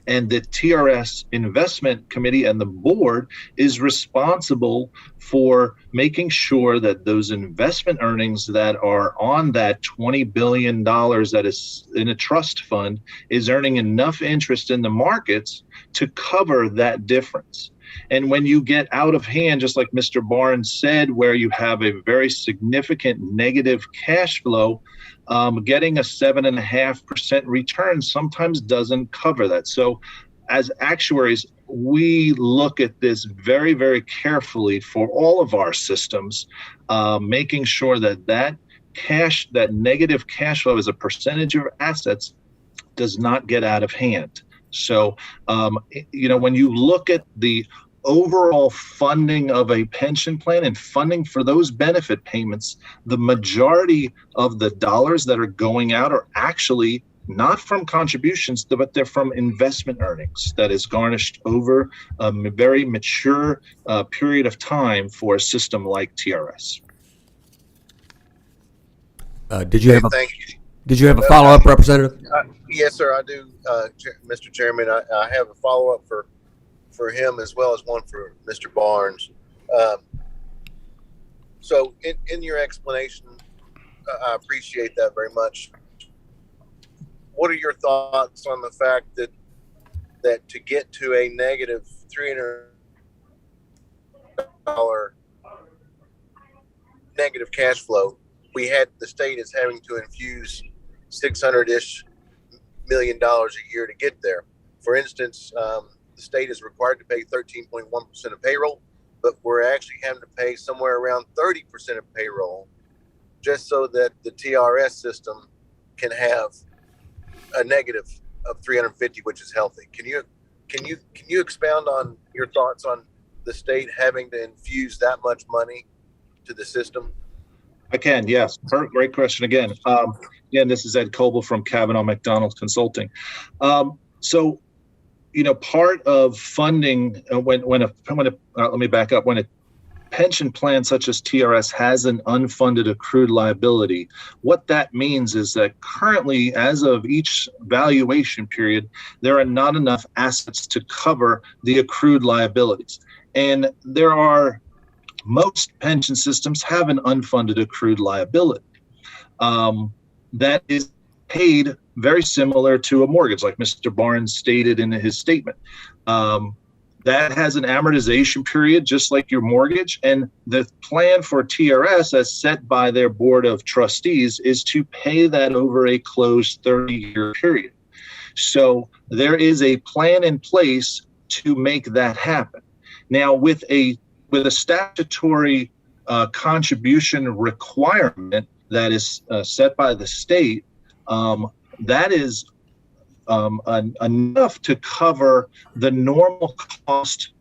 And the TRS investment committee and the board is responsible for making sure that those investment earnings that are on that $20 billion that is in a trust fund is earning enough interest in the markets to cover that difference. And when you get out of hand, just like Mr. Barnes said, where you have a very significant negative cash flow, getting a 7.5% return sometimes doesn't cover that. So as actuaries, we look at this very, very carefully for all of our systems, making sure that that negative cash flow as a percentage of assets does not get out of hand. So, when you look at the overall funding of a pension plan and funding for those benefit payments, the majority of the dollars that are going out are actually not from contributions, but they're from investment earnings that is garnished over a very mature period of time for a system like TRS. Did you have a Thank you. Did you have a follow-up, Representative? Yes, sir, I do, Mr. Chairman. I have a follow-up for him as well as one for Mr. Barnes. So in your explanation, I appreciate that very much. What are your thoughts on the fact that to get to a negative $300 negative cash flow, the state is having to infuse $600-ish million a year to get there. For instance, the state is required to pay 13.1% of payroll, but we're actually having to pay somewhere around 30% of payroll just so that the TRS system can have a negative of 350, which is healthy. Can you expound on your thoughts on the state having to infuse that much money to the system? I can, yes. Great question again. Again, this is Ed Coble from Kavanaugh McDonald Consulting. So, part of funding let me back up. When a pension plan such as TRS has an unfunded accrued liability, what that means is that currently, as of each valuation period, there are not enough assets to cover the accrued liabilities. And most pension systems have an unfunded accrued liability that is paid very similar to a mortgage, like Mr. Barnes stated in his statement. That has an amortization period, just like your mortgage. And the plan for TRS, as set by their board of trustees, is to pay that over a closed 30-year period. So there is a plan in place to make that happen. Now, with a statutory contribution requirement that is set by the state, that is enough to cover the normal cost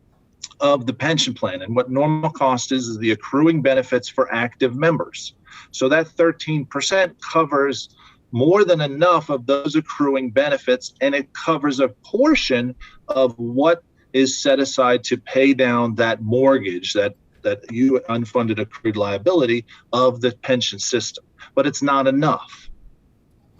of the pension plan. And what normal cost is the accruing benefits for active members. So that 13% covers more than enough of those accruing benefits, and it covers a portion of what is set aside to pay down that mortgage, that unfunded accrued liability of the pension system. But it's not enough.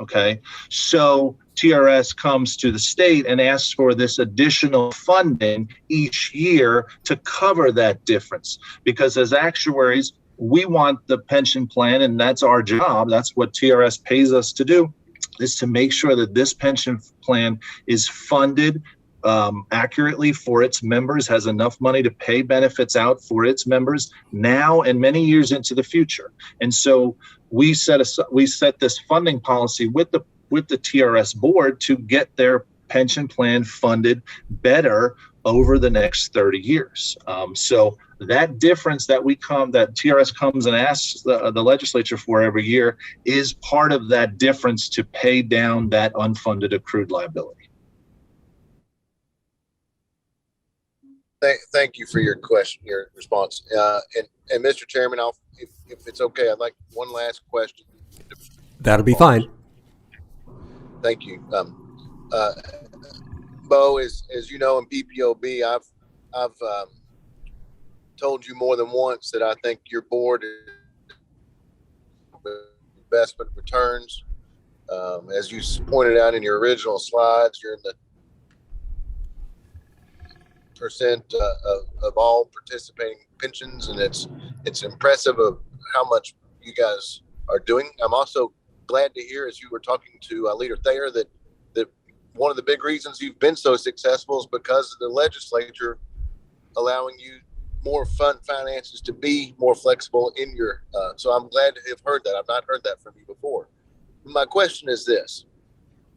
Okay, so TRS comes to the state and asks for this additional funding each year to cover that difference. Because as actuaries, we want the pension plan, and that's our job. That's what TRS pays us to do, is to make sure that this pension plan is funded accurately for its members, has enough money to pay benefits out for its members now and many years into the future. And so we set this funding policy with the TRS board to get their pension plan funded better over the next 30 years. So that difference that TRS comes and asks the legislature for every year is part of that difference to pay down that unfunded accrued liability. Thank you for your question, your response. And Mr. Chairman, if it's okay, I'd like one last question. That'll be fine. Thank you. Bo, as you know, in PPOB, I've told you more than once that I think your board investment returns. As you pointed out in your original slides, you're in the percent of all participating pensions, and it's impressive of how much you guys are doing. I'm also glad to hear, as you were talking to Leader Thayer, that one of the big reasons you've been so successful is because of the legislature allowing you more fund finances to be more flexible in your. So I'm glad to have heard that. I've not heard that from you before. My question is this: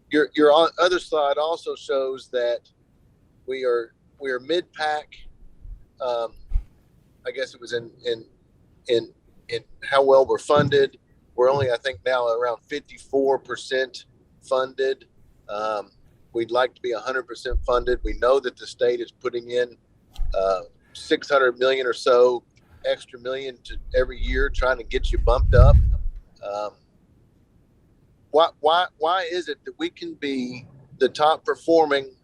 your other slide also shows that we are mid-pack. I guess it was in how well we're funded. We're only, I think, now around 54% funded. We'd like to be 100% funded. We know that the state is putting in 600 million or so extra million to every year, trying to get you bumped up. Why is it that we can be the top performing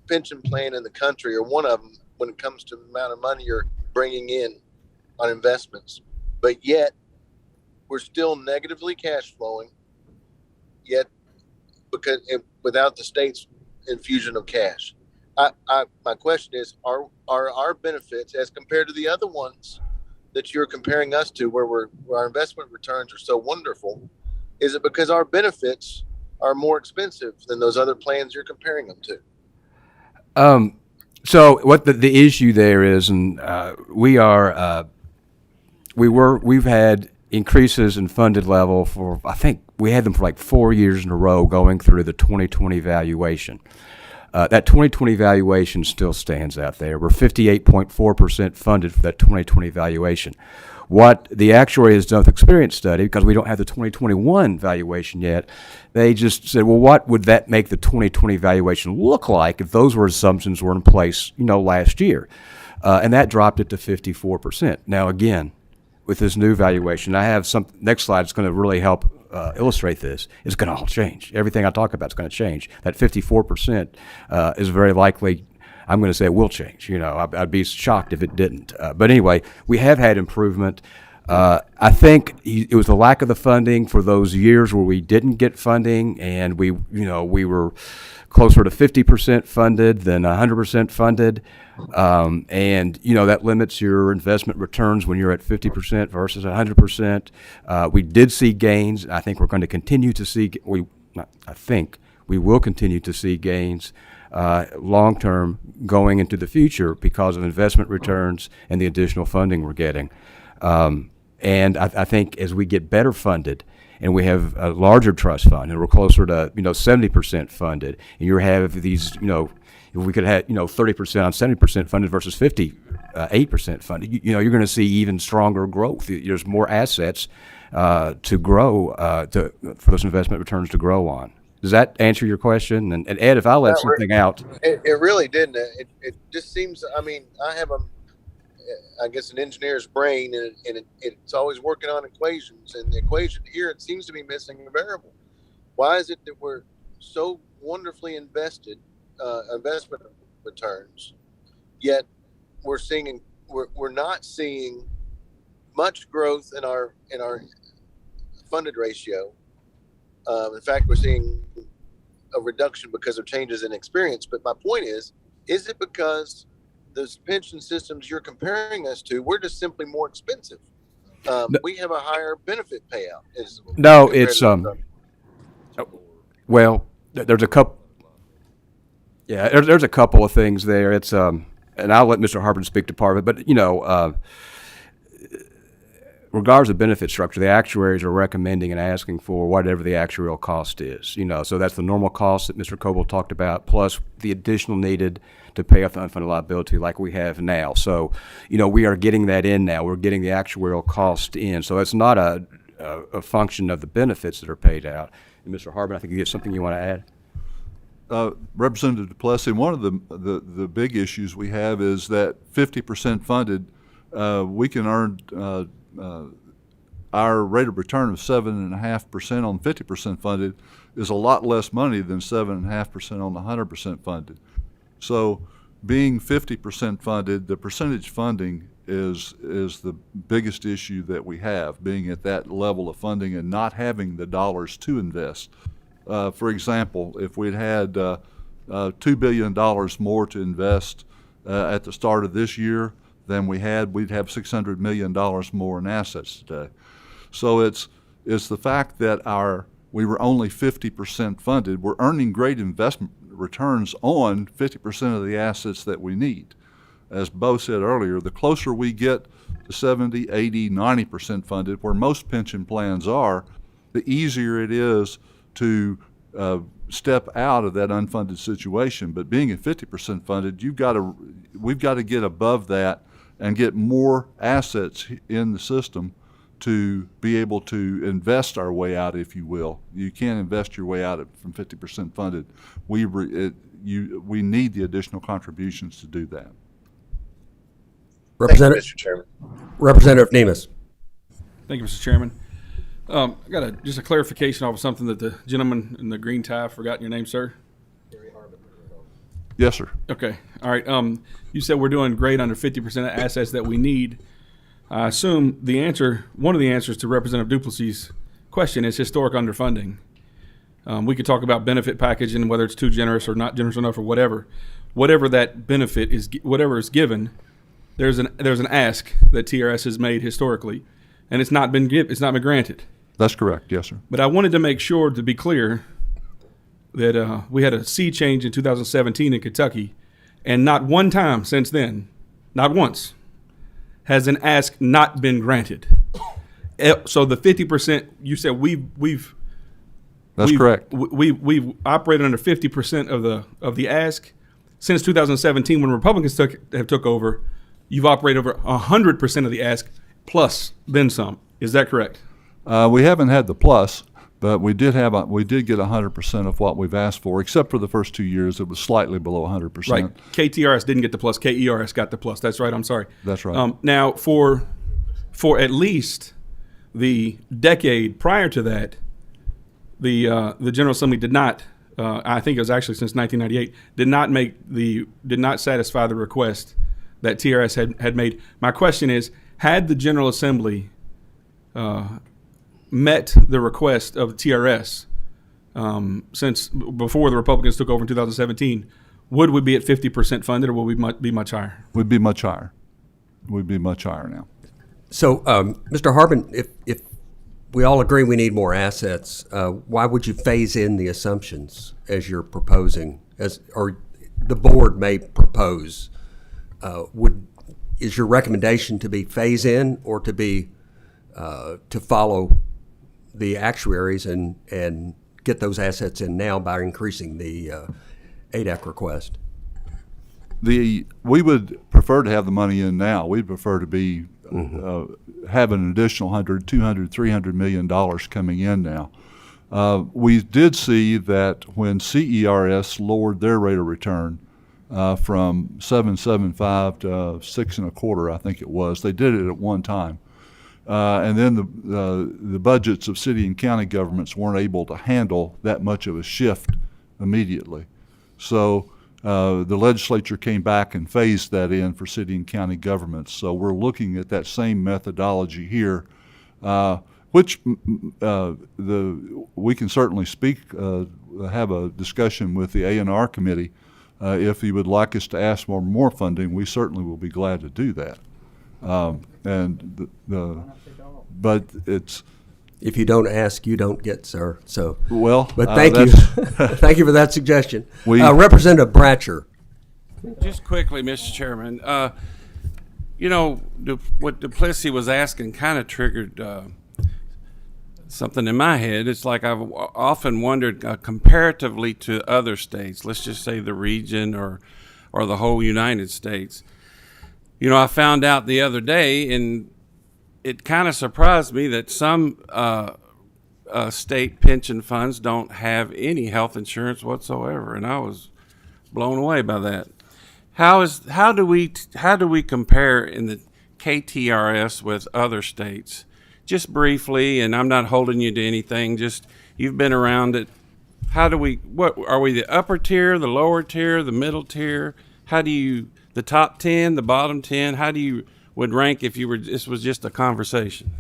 pension plan in the country, or one of them, when it comes to the amount of money you're bringing in on investments, but yet we're still negatively cash flowing, yet because without the state's infusion of cash? My question is, are our benefits, as compared to the other ones that you're comparing us to, where our investment returns are so wonderful, is it because our benefits are more expensive than those other plans you're comparing them to? So what the issue there is, and we've had increases in funded level for, I think we had them for like 4 years in a row going through the 2020 valuation. That 2020 valuation still stands out there. We're 58.4% funded for that 2020 valuation. What the actuary has done with experience study, because we don't have the 2021 valuation yet, they just said, well, what would that make the 2020 valuation look like if those assumptions were in place, last year? And that dropped it to 54%. Now, again, with this new valuation, I have some next slide is going to really help illustrate this. It's going to all change. Everything I talk about is going to change. That 54% is very likely. I'm going to say it will change. I'd be shocked if it didn't. But anyway, we have had improvement. I think it was the lack of the funding for those years where we didn't get funding, and we were closer to 50% funded than 100% funded. And that limits your investment returns when you're at 50% versus 100%. We did see gains. I think we're going to continue to see. We will continue to see gains long term going into the future because of investment returns and the additional funding we're getting. And I think as we get better funded, and we have a larger trust fund, and we're closer to 70% funded, and you have these if we could have 30% on 70% funded versus 58% funded, you're going to see even stronger growth. There's more assets to grow for those investment returns to grow on. Does that answer your question? And Ed, if I left something out, it really didn't. It just seems. I mean, I have I guess an engineer's brain, and it's always working on equations. And the equation here, it seems to be missing a variable. Why is it that we're so wonderfully invested? Investment returns, yet we're not seeing much growth in our funded ratio. In fact, we're seeing a reduction because of changes in experience. But my point is it because those pension systems you're comparing us to, we're just simply more expensive? We have a higher benefit payout. No, it's well, there's a couple. Yeah, there's a couple of things there. It's and I'll let Mr. Harper speak to part of it, but regardless of benefit structure, the actuaries are recommending and asking for whatever the actuarial cost is. So that's the normal cost that Mr. Coble talked about, plus the additional needed to pay off the unfunded liability like we have now. So, we are getting that in now. We're getting the actuarial cost in. So it's not a function of the benefits that are paid out. And Mr. Harbin, I think you have something you want to add? Representative Duplessis, one of the big issues we have is that 50% funded, we can earn our rate of return of 7.5% on 50% funded is a lot less money than 7.5% on the 100% funded. So being 50% funded, the percentage funding is the biggest issue that we have, being at that level of funding and not having the dollars to invest. For example, if we'd had $2 billion more to invest at the start of this year than we'd have $600 million more in assets today. So it's the fact that we were only 50% funded. We're earning great investment returns on 50% of the assets that we need. As Bo said earlier, the closer we get to 70, 80, 90% funded, where most pension plans are, the easier it is to step out of that unfunded situation. But being at 50% funded, we've got to get above that and get more assets in the system to be able to invest our way out, if you will. You can't invest your way out from 50% funded. We need the additional contributions to do that. Representative, Mr. Chairman. Representative Nemes. Thank you, Mr. Chairman. I got just a clarification off of something that the gentleman in the green tie, I've forgotten your name, sir. Yes, sir. Okay. All right. You said we're doing great under 50% of assets that we need. I assume one of the answers to Representative Duplessis' question is historic underfunding. We could talk about benefit package and whether it's too generous or not generous enough or whatever. Whatever that benefit is, whatever is given, there's an ask that TRS has made historically, and it's not been granted. That's correct. Yes, sir. But I wanted to make sure, to be clear, that we had a sea change in 2017 in Kentucky, and not one time since then, not once, has an ask not been granted. So the 50%, you said we've correct. We've operated under 50% of the ask since 2017 when Republicans took over. You've operated over 100% of the ask plus then some. Is that correct? We haven't had the plus, but we did get 100% of what we've asked for, except for the first 2 years. It was slightly below 100%. Right. KTRS didn't get the plus. KERS got the plus. That's right. I'm sorry. That's right. Now, for at least the decade prior to that, the General Assembly did not. I think it was actually since 1998. Did not satisfy the request that TRS had made. My question is, had the General Assembly met the request of TRS since before the Republicans took over in 2017, would we be at 50% funded, or will we be much higher? We'd be much higher. We'd be much higher now. So, Mr. Harbin, if we all agree we need more assets, why would you phase in the assumptions as you're proposing, or the board may propose? Is your recommendation to be phase in, or to be to follow the actuaries and get those assets in now by increasing the ADAC request? We would prefer to have the money in now. We'd prefer to be have an additional $100, $200, $300 million coming in now. We did see that when CERS lowered their rate of return from 7.75 to 6.25, I think it was. They did it at one time. And then the budgets of city and county governments weren't able to handle that much of a shift immediately. So the legislature came back and phased that in for city and county governments. So we're looking at that same methodology here, which we can certainly have a discussion with the A&R committee. If you would like us to ask for more funding, we certainly will be glad to do that. But it's, if you don't ask, you don't get, sir. So but thank you, thank you for that suggestion. Representative Bratcher. Just quickly, Mr. Chairman, what Duplessis was asking kind of triggered something in my head. It's like I've often wondered, comparatively to other states, let's just say the region or the whole United States. I found out the other day, and it kind of surprised me that some state pension funds don't have any health insurance whatsoever, and I was blown away by that. How do we compare in the KTRS with other states? Just briefly, and I'm not holding you to anything. Just you've been around it. What are we, the upper tier, the lower tier, the middle tier? The top 10, the bottom 10? How do you would rank if this was just a conversation?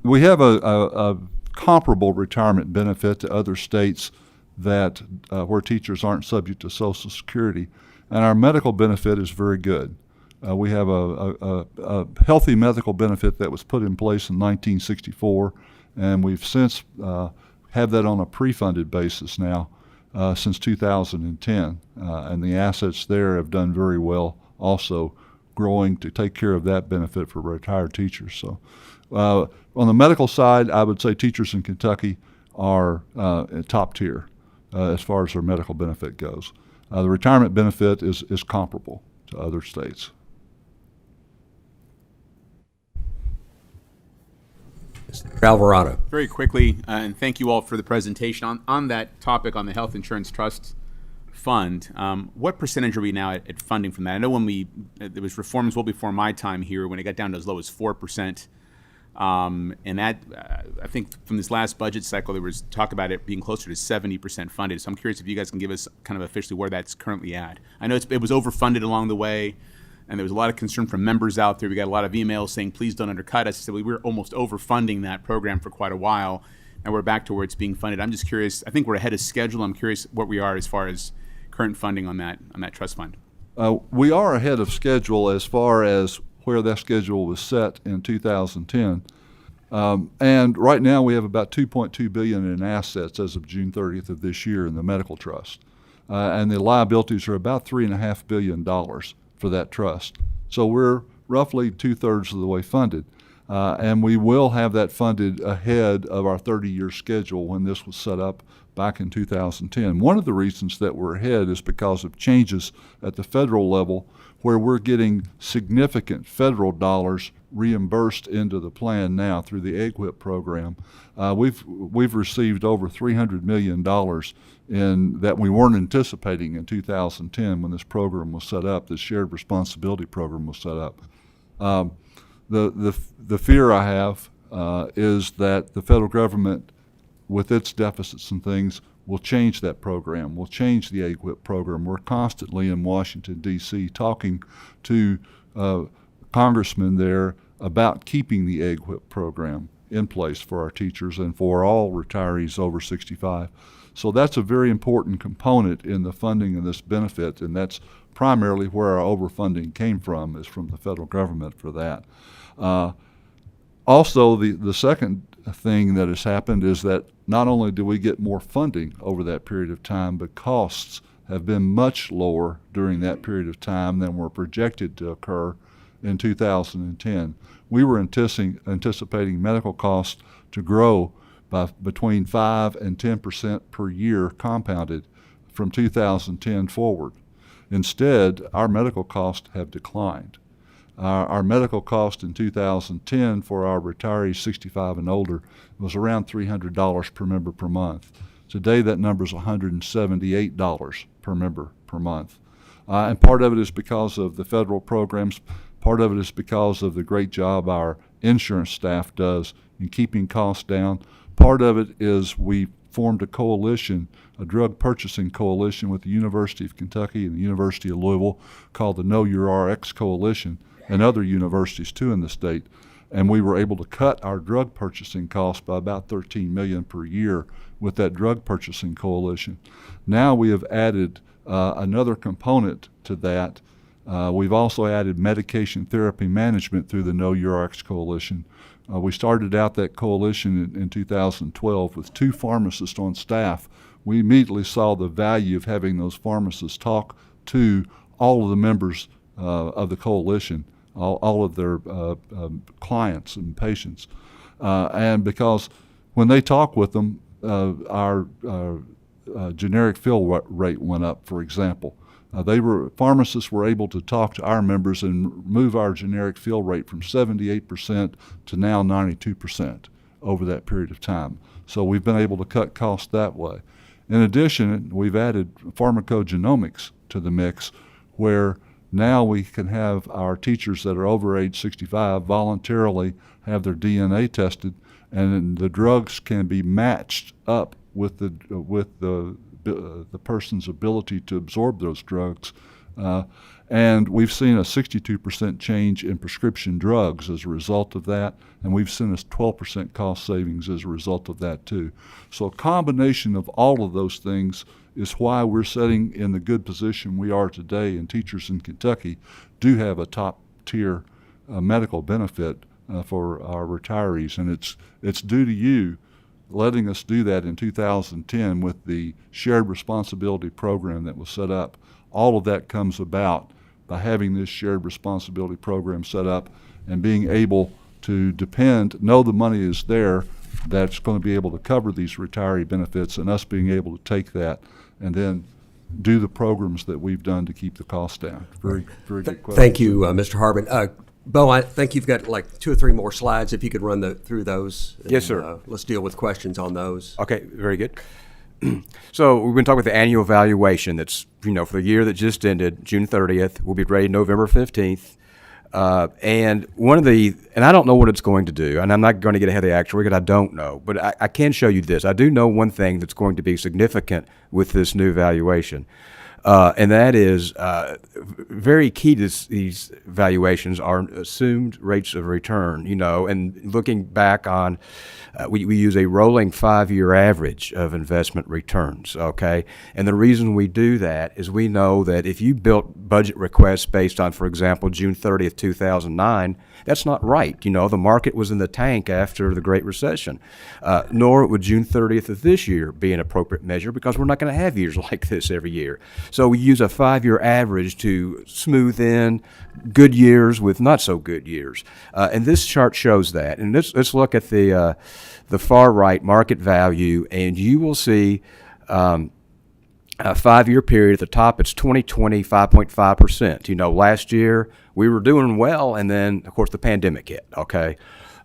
We have a comparable retirement benefit to other states that where teachers aren't subject to Social Security, and our medical benefit is very good. We have a healthy medical benefit that was put in place in 1964, and we've since had that on a pre-funded basis now since 2010, and the assets there have done very well also, growing to take care of that benefit for retired teachers. So on the medical side, I would say teachers in Kentucky are top tier as far as their medical benefit goes. The retirement benefit is comparable to other states. Alvarado. Very quickly, and thank you all for the presentation. On that topic, on the Health Insurance Trust Fund, what percentage are we now at funding from that? I know when there was reforms well before my time here, when it got down to as low as 4%. And that, I think from this last budget cycle, there was talk about it being closer to 70% funded. So I'm curious if you guys can give us kind of officially where that's currently at. I know it was overfunded along the way, and there was a lot of concern from members out there. We got a lot of emails saying, please don't undercut us. So we were almost overfunding that program for quite a while, and we're back to where it's being funded. I'm just curious. I think we're ahead of schedule. I'm curious what we are as far as current funding on that trust fund. We are ahead of schedule as far as where that schedule was set in 2010. And right now we have about $2.2 billion in assets as of June 30th of this year in the medical trust. And the liabilities are about $3.5 billion for that trust. So we're roughly 2/3 of the way funded. And we will have that funded ahead of our 30-year schedule when this was set up back in 2010. One of the reasons that we're ahead is because of changes at the federal level where we're getting significant federal dollars reimbursed into the plan now through the AGWIP program. We've received over $300 million in that we weren't anticipating in 2010 when this program was set up, this shared responsibility program was set up. The fear I have is that the federal government, with its deficits and things, will change that program, will change the AGWIP program. We're constantly in Washington, D.C. talking to congressmen there about keeping the AGWIP program in place for our teachers and for all retirees over 65. So that's a very important component in the funding of this benefit, and that's primarily where our overfunding came from, is from the federal government for that. Also, the second thing that has happened is that not only do we get more funding over that period of time, but costs have been much lower during that period of time than were projected to occur in 2010. We were anticipating medical costs to grow by between 5 and 10% per year compounded from 2010 forward. Instead, our medical costs have declined. Our medical cost in 2010 for our retirees 65 and older was around $300 per member per month. Today that number is $178 per member per month. And part of it is because of the federal programs. Part of it is because of the great job our insurance staff does in keeping costs down. Part of it is we formed a coalition, a drug purchasing coalition with the University of Kentucky and the University of Louisville called the Know Your RX Coalition, and other universities too in the state. And we were able to cut our drug purchasing costs by about $13 million per year with that drug purchasing coalition. Now we have added another component to that. We've also added medication therapy management through the Know Your RX Coalition. We started out that coalition in 2012 with 2 pharmacists on staff. We immediately saw the value of having those pharmacists talk to all of the members of the coalition, all of their clients and patients. And because when they talk with them, our generic fill rate went up, for example. Pharmacists were able to talk to our members and move our generic fill rate from 78% to now 92%. over that period of time. So we've been able to cut costs that way. In addition, we've added pharmacogenomics to the mix, where now we can have our teachers that are over age 65 voluntarily have their DNA tested, and the drugs can be matched up with the person's ability to absorb those drugs. And we've seen a 62% change in prescription drugs as a result of that, and we've seen a 12% cost savings as a result of that too. So a combination of all of those things is why we're sitting in the good position we are today, and teachers in Kentucky do have a top-tier medical benefit for our retirees, and it's due to you letting us do that in 2010 with the shared responsibility program that was set up. All of that comes about by having this shared responsibility program set up and being able to know the money is there, that's going to be able to cover these retiree benefits, and us being able to take that and then do the programs that we've done to keep the costs down. Very, very good question. Thank you, Mr. Harbin. Bo, I think you've got like 2 or 3 more slides. If you could run through those. Yes, sir. Let's deal with questions on those. Okay, very good. So we've been talking about the annual valuation that's, for the year that just ended, June 30th. We'll be ready November 15th. And I don't know what it's going to do, and I'm not going to get ahead of the actuary because I don't know, but I can show you this. I do know one thing that's going to be significant with this new valuation. And that is very key to these valuations are assumed rates of return, and looking back on, we use a rolling 5-year average of investment returns, okay? And the reason we do that is we know that if you built budget requests based on, for example, June 30th, 2009, that's not right. The market was in the tank after the Great Recession. Nor would June 30th of this year be an appropriate measure because we're not going to have years like this every year. So we use a 5-year average to smooth in good years with not so good years. And this chart shows that. And let's look at the far right market value, and you will see a 5-year period. At the top, it's 2020, 5.5%. Last year we were doing well, and then, of course, the pandemic hit, okay?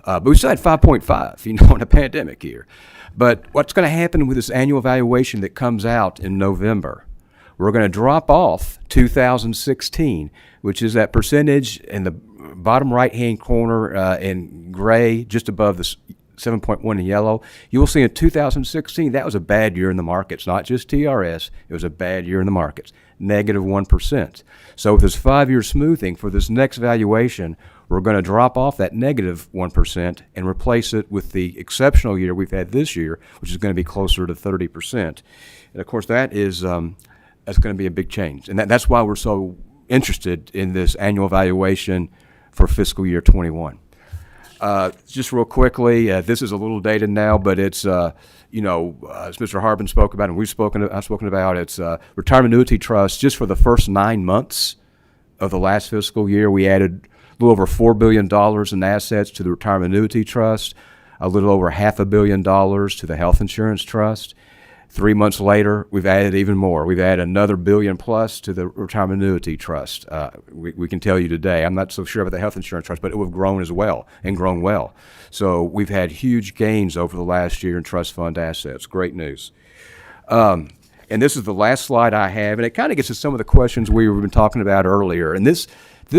But we still had 5.5, in a pandemic year. But what's going to happen with this annual valuation that comes out in November? We're going to drop off 2016, which is that percentage in the bottom right-hand corner in gray, just above the 7.1 in yellow. You will see in 2016, that was a bad year in the markets, not just TRS. It was a bad year in the markets, negative 1%. So with this 5-year smoothing for this next valuation, we're going to drop off that negative 1% and replace it with the exceptional year we've had this year, which is going to be closer to 30%. And of course, that is that's going to be a big change. And that's why we're so interested in this annual valuation for fiscal year 21. Just real quickly, this is a little dated now, but it's, as Mr. Harbin spoke about and I've spoken about, it's retirement annuity trust. Just for the first 9 months of the last fiscal year, we added a little over $4 billion in assets to the retirement annuity trust, a little over $500 million to the health insurance trust. 3 months later, we've added even more. We've added another $1 billion plus to the retirement annuity trust. We can tell you today, I'm not so sure about the health insurance trust, but it would have grown as well and grown well. So we've had huge gains over the last year in trust fund assets. Great news. And this is the last slide I have, and it kind of gets to some of the questions we were talking about earlier. And this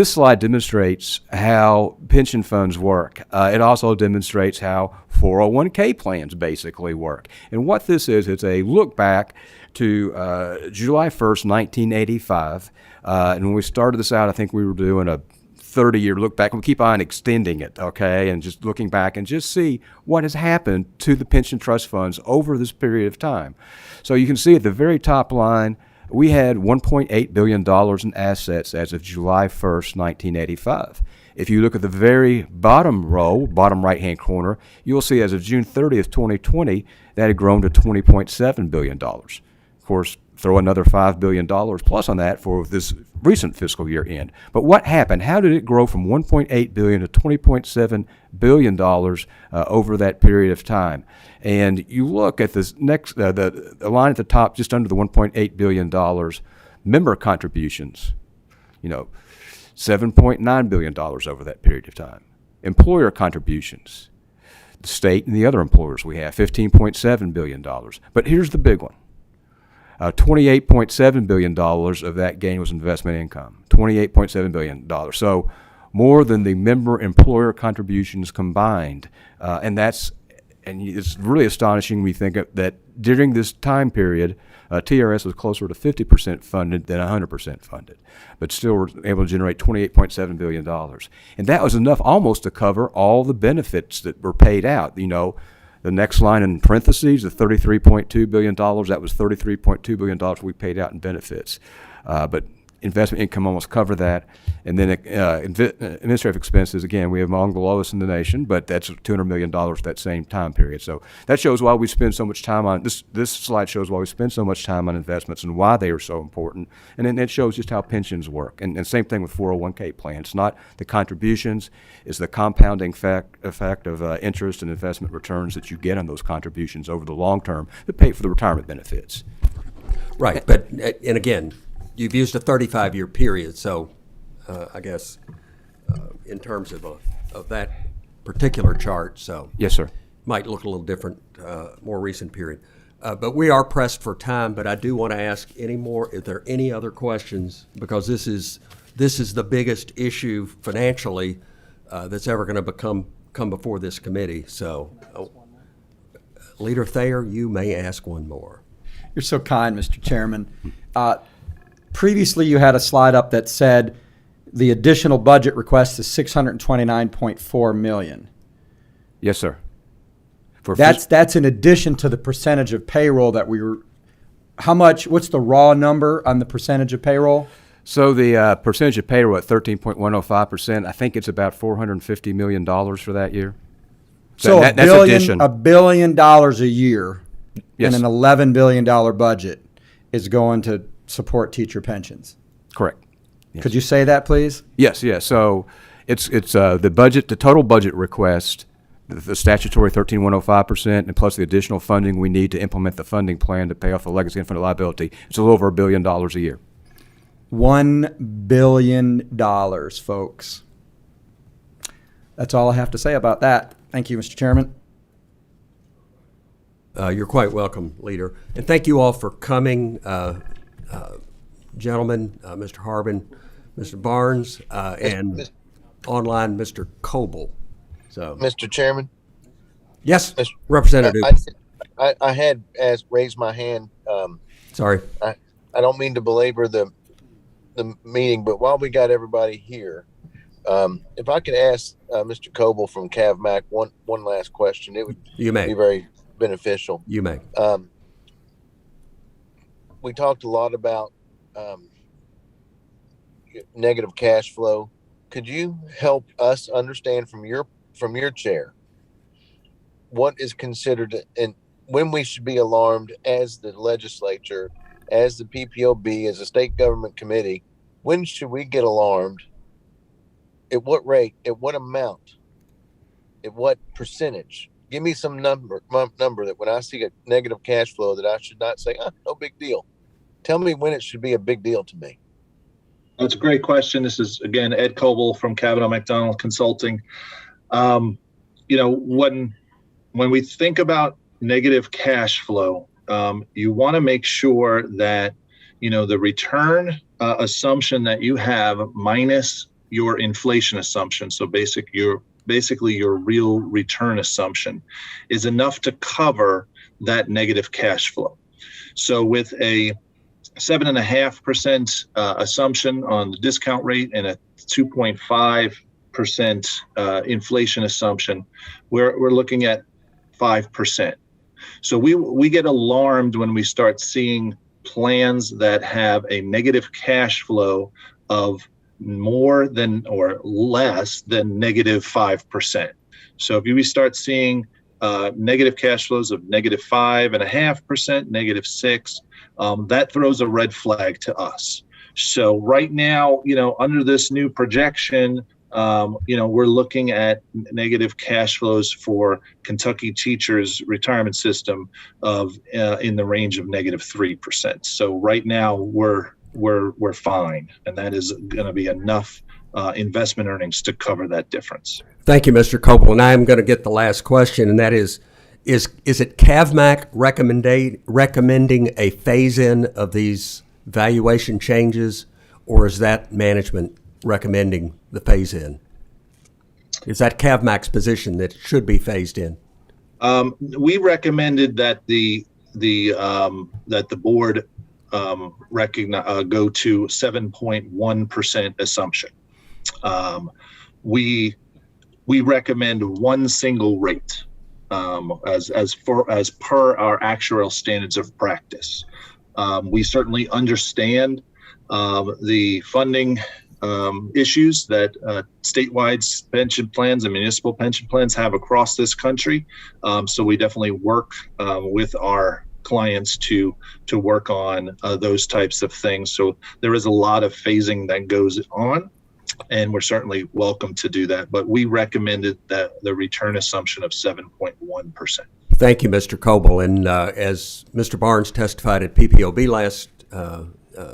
slide demonstrates how pension funds work. It also demonstrates how 401k plans basically work. And what this is, it's a look back to July 1st, 1985. And when we started this out, I think we were doing a 30-year look back. We keep on extending it, okay, and just looking back and just see what has happened to the pension trust funds over this period of time. So you can see at the very top line, we had $1.8 billion in assets as of July 1st, 1985. If you look at the very bottom row, bottom right-hand corner, you'll see as of June 30th, 2020, that had grown to $20.7 billion. Of course, throw another $5 billion plus on that for this recent fiscal year end. But what happened? How did it grow from $1.8 billion to $20.7 billion over that period of time? And you look at this next, the line at the top, just under the $1.8 billion, member contributions, $7.9 billion over that period of time. Employer contributions, the state and the other employers we have, $15.7 billion. But here's the big one. $28.7 billion of that gain was investment income. $28.7 billion. So more than the member employer contributions combined. And it's really astonishing when you think that during this time period, TRS was closer to 50% funded than 100% funded, but still were able to generate $28.7 billion. And that was enough almost to cover all the benefits that were paid out. The next line in parentheses, the $33.2 billion, that was $33.2 billion we paid out in benefits. But investment income almost covered that. And then administrative expenses, again, we have among the lowest in the nation, but that's $200 million that same time period. So that shows why we spend so much time on, this slide shows why we spend so much time on investments and why they are so important. And then it shows just how pensions work. And same thing with 401k plans. It's not the contributions, it's the compounding effect of interest and investment returns that you get on those contributions over the long term that pay for the retirement benefits. Right, but, and again, you've used a 35-year period, so I guess in terms of that particular chart, so. Yes, sir. Might look a little different, more recent period. But we are pressed for time, but I do want to ask if there are any other questions, because this is the biggest issue financially that's ever going to come before this committee. So, Leader Thayer, you may ask one more. You're so kind, Mr. Chairman. Previously, you had a slide up that said the additional budget request is $629.4 million. Yes, sir. That's in addition to the percentage of payroll that we were. What's the raw number on the percentage of payroll? So the percentage of payroll at 13.105%, I think it's about $450 million for that year. So that's addition. $1 billion a year Yes. in an $11 billion budget is going to support teacher pensions. Correct. Yes. Could you say that, please? Yes, yes. So it's the budget, the total budget request, the statutory 13.105%, and plus the additional funding we need to implement the funding plan to pay off the legacy and funded liability. It's a little over $1 billion a year. $1 billion, folks. That's all I have to say about that. Thank you, Mr. Chairman. You're quite welcome, Leader. And thank you all for coming, gentlemen, Mr. Harbin, Mr. Barnes, and online, Mr. Coble. So, Mr. Chairman? Yes, Representative. I had raised my hand. Sorry. I don't mean to belabor the meeting, but while we got everybody here, if I could ask Mr. Coble from CavMac one last question, it would be very beneficial. You may. We talked a lot about negative cash flow. Could you help us understand from your chair what is considered and when we should be alarmed as the legislature, as the PPOB, as a state government committee? When should we get alarmed? At what rate? At what amount? At what percentage? Give me some number that when I see a negative cash flow that I should not say, no big deal. Tell me when it should be a big deal to me. That's a great question. This is, again, Ed Coble from Kavanaugh McDonald Consulting. When we think about negative cash flow, you want to make sure that, the return assumption that you have minus your inflation assumption, so basically your real return assumption, is enough to cover that negative cash flow. So with a 7.5% assumption on the discount rate and a 2.5% inflation assumption, we're looking at 5%. So we get alarmed when we start seeing plans that have a negative cash flow of more than or less than negative 5%. So if we start seeing negative cash flows of negative 5.5%, negative 6%, that throws a red flag to us. So right now, under this new projection, we're looking at negative cash flows for Kentucky teachers' retirement system of in the range of negative 3%. So right now we're fine, and that is going to be enough investment earnings to cover that difference. Thank you, Mr. Coble. And I am going to get the last question, and that is it CAVMAC recommending a phase-in of these valuation changes, or is that management recommending the phase-in? Is that CAVMAC's position that it should be phased in? We recommended that the board go to 7.1% assumption. We recommend one single rate as per our actuarial standards of practice. We certainly understand the funding issues that statewide pension plans and municipal pension plans have across this country. So we definitely work with our clients to work on those types of things. So there is a lot of phasing that goes on, and we're certainly welcome to do that. But we recommended that the return assumption of 7.1%. Thank you, Mr. Coble. And as Mr. Barnes testified at PPOB last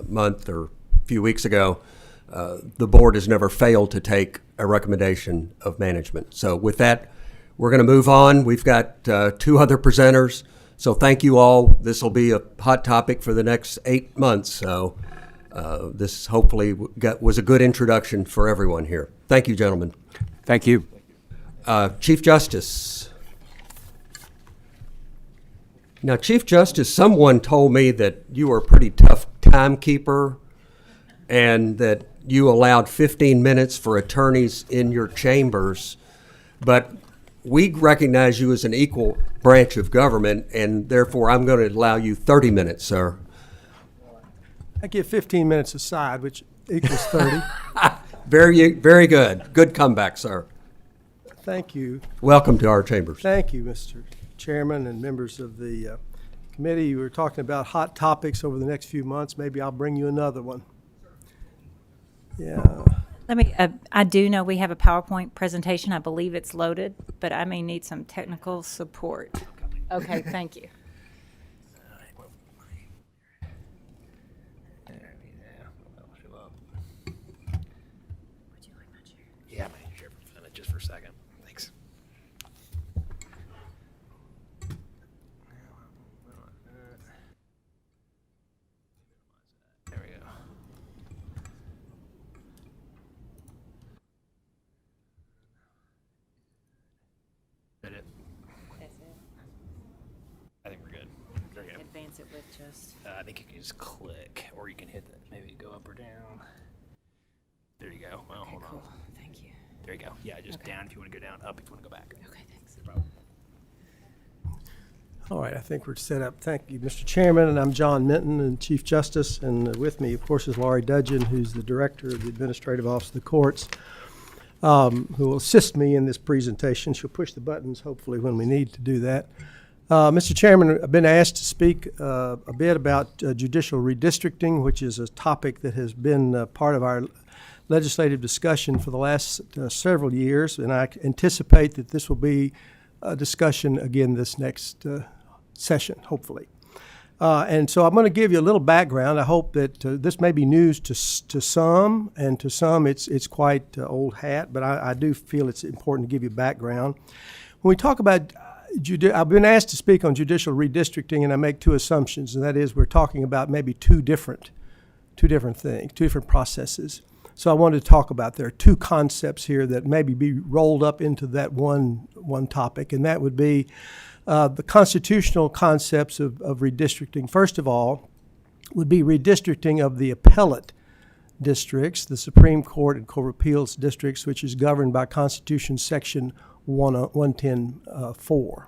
month or a few weeks ago, the board has never failed to take a recommendation of management. So with that, we're going to move on. We've got two other presenters. So thank you all. This will be a hot topic for the next 8 months. So this hopefully was a good introduction for everyone here. Thank you, gentlemen. Thank you. Chief Justice. Now, Chief Justice, someone told me that you were a pretty tough timekeeper and that you allowed 15 minutes for attorneys in your chambers, but we recognize you as an equal branch of government, and therefore I'm going to allow you 30 minutes, sir. I give 15 minutes aside, which equals 30. Very good. Good comeback, sir. Thank you. Welcome to our chambers. Thank you, Mr. Chairman and members of the committee. You were talking about hot topics over the next few months. Maybe I'll bring you another one. Yeah. Let me, I do know we have a PowerPoint presentation. I believe it's loaded, but I may need some technical support. Okay, thank you. Yeah, I'm here for a minute, just for a second. Thanks. There we go. That it? That's it. I think we're good. There you go. Advance it with just. I think you can just click, or you can hit that. Maybe go up or down. There you go. Well, hold on. Thank you. There you go. Yeah, just down if you want to go down, up if you want to go back. Okay, thanks. No problem. All right, I think we're set up. Thank you, Mr. Chairman, and I'm John Minton, and Chief Justice, and with me, of course, is Laurie Dudgeon, who's the Director of the Administrative Office of the Courts, who will assist me in this presentation. She'll push the buttons, hopefully, when we need to do that. Mr. Chairman, I've been asked to speak a bit about judicial redistricting, which is a topic that has been part of our legislative discussion for the last several years, and I anticipate that this will be a discussion again this next session, hopefully. And so I'm going to give you a little background. I hope that this may be news to some, and to some it's quite old hat, but I do feel it's important to give you background. When we talk about I've been asked to speak on judicial redistricting, and I make two assumptions, and that is we're talking about maybe two different things, two different processes. So I wanted to talk about there are two concepts here that maybe be rolled up into that one topic, and that would be the constitutional concepts of redistricting. First of all, would be redistricting of the appellate districts, the Supreme Court and Court of Appeals districts, which is governed by Constitution Section 110(4).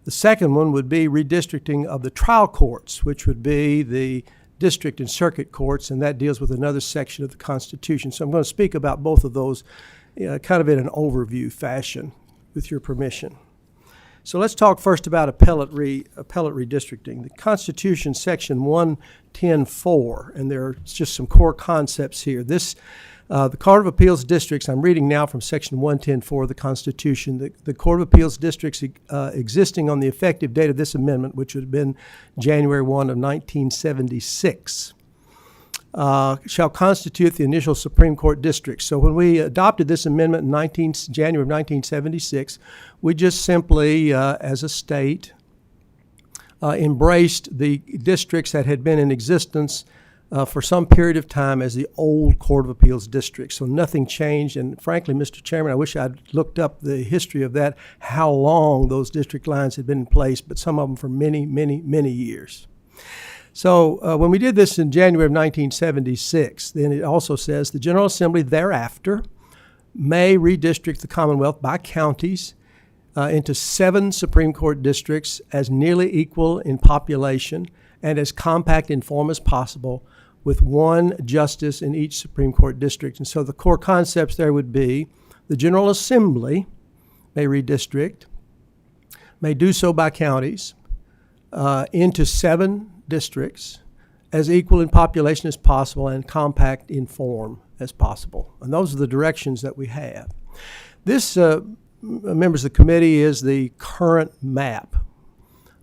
The second one would be redistricting of the trial courts, which would be the district and circuit courts, and that deals with another section of the Constitution. So I'm going to speak about both of those kind of in an overview fashion, with your permission. So let's talk first about appellate redistricting. The Constitution, Section 110(4), and there are just some core concepts here. The Court of Appeals districts, I'm reading now from Section 110(4) of the Constitution, the Court of Appeals districts existing on the effective date of this amendment, which would have been January 1 of 1976, shall constitute the initial Supreme Court districts. So when we adopted this amendment in January of 1976, we just simply, as a state, embraced the districts that had been in existence for some period of time as the old Court of Appeals districts. So nothing changed. And frankly, Mr. Chairman, I wish I'd looked up the history of that, how long those district lines had been in place, but some of them for many, many, many years. So when we did this in January of 1976, then it also says the General Assembly thereafter may redistrict the Commonwealth by counties into 7 Supreme Court districts as nearly equal in population and as compact in form as possible, with 1 justice in each Supreme Court district. And so the core concepts there would be the General Assembly may redistrict, may do so by counties, into 7 districts as equal in population as possible and compact in form as possible. And those are the directions that we have. This, members of the committee, is the current map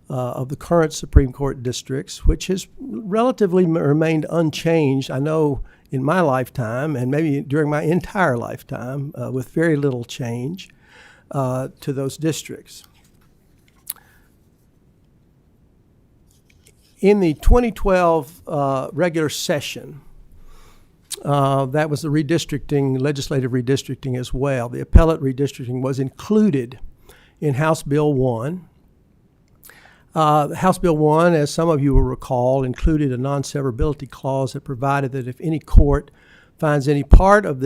of the current Supreme Court districts, which has relatively remained unchanged, I know, in my lifetime and maybe during my entire lifetime, with very little change to those districts. In the 2012 regular session, that was the redistricting, legislative redistricting as well. The appellate redistricting was included in House Bill 1. House Bill 1, as some of you will recall, included a non-severability clause that provided that if any court finds any part of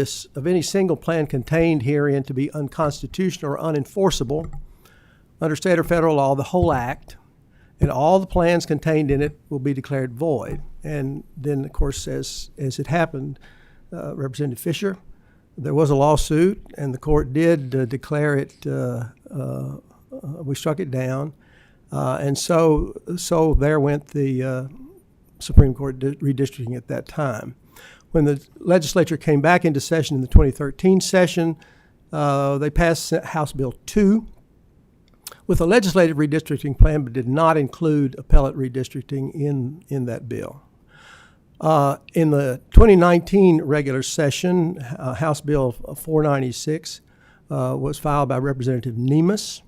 any single plan contained herein to be unconstitutional or unenforceable under state or federal law, the whole act and all the plans contained in it will be declared void. And then, of course, as it happened, Representative Fisher, there was a lawsuit, and the court did declare it, we struck it down. And so there went the Supreme Court redistricting at that time. When the legislature came back into session in the 2013 session, they passed House Bill 2 with a legislative redistricting plan, but did not include appellate redistricting in that bill. In the 2019 regular session, House Bill 496 was filed by Representative Nemus,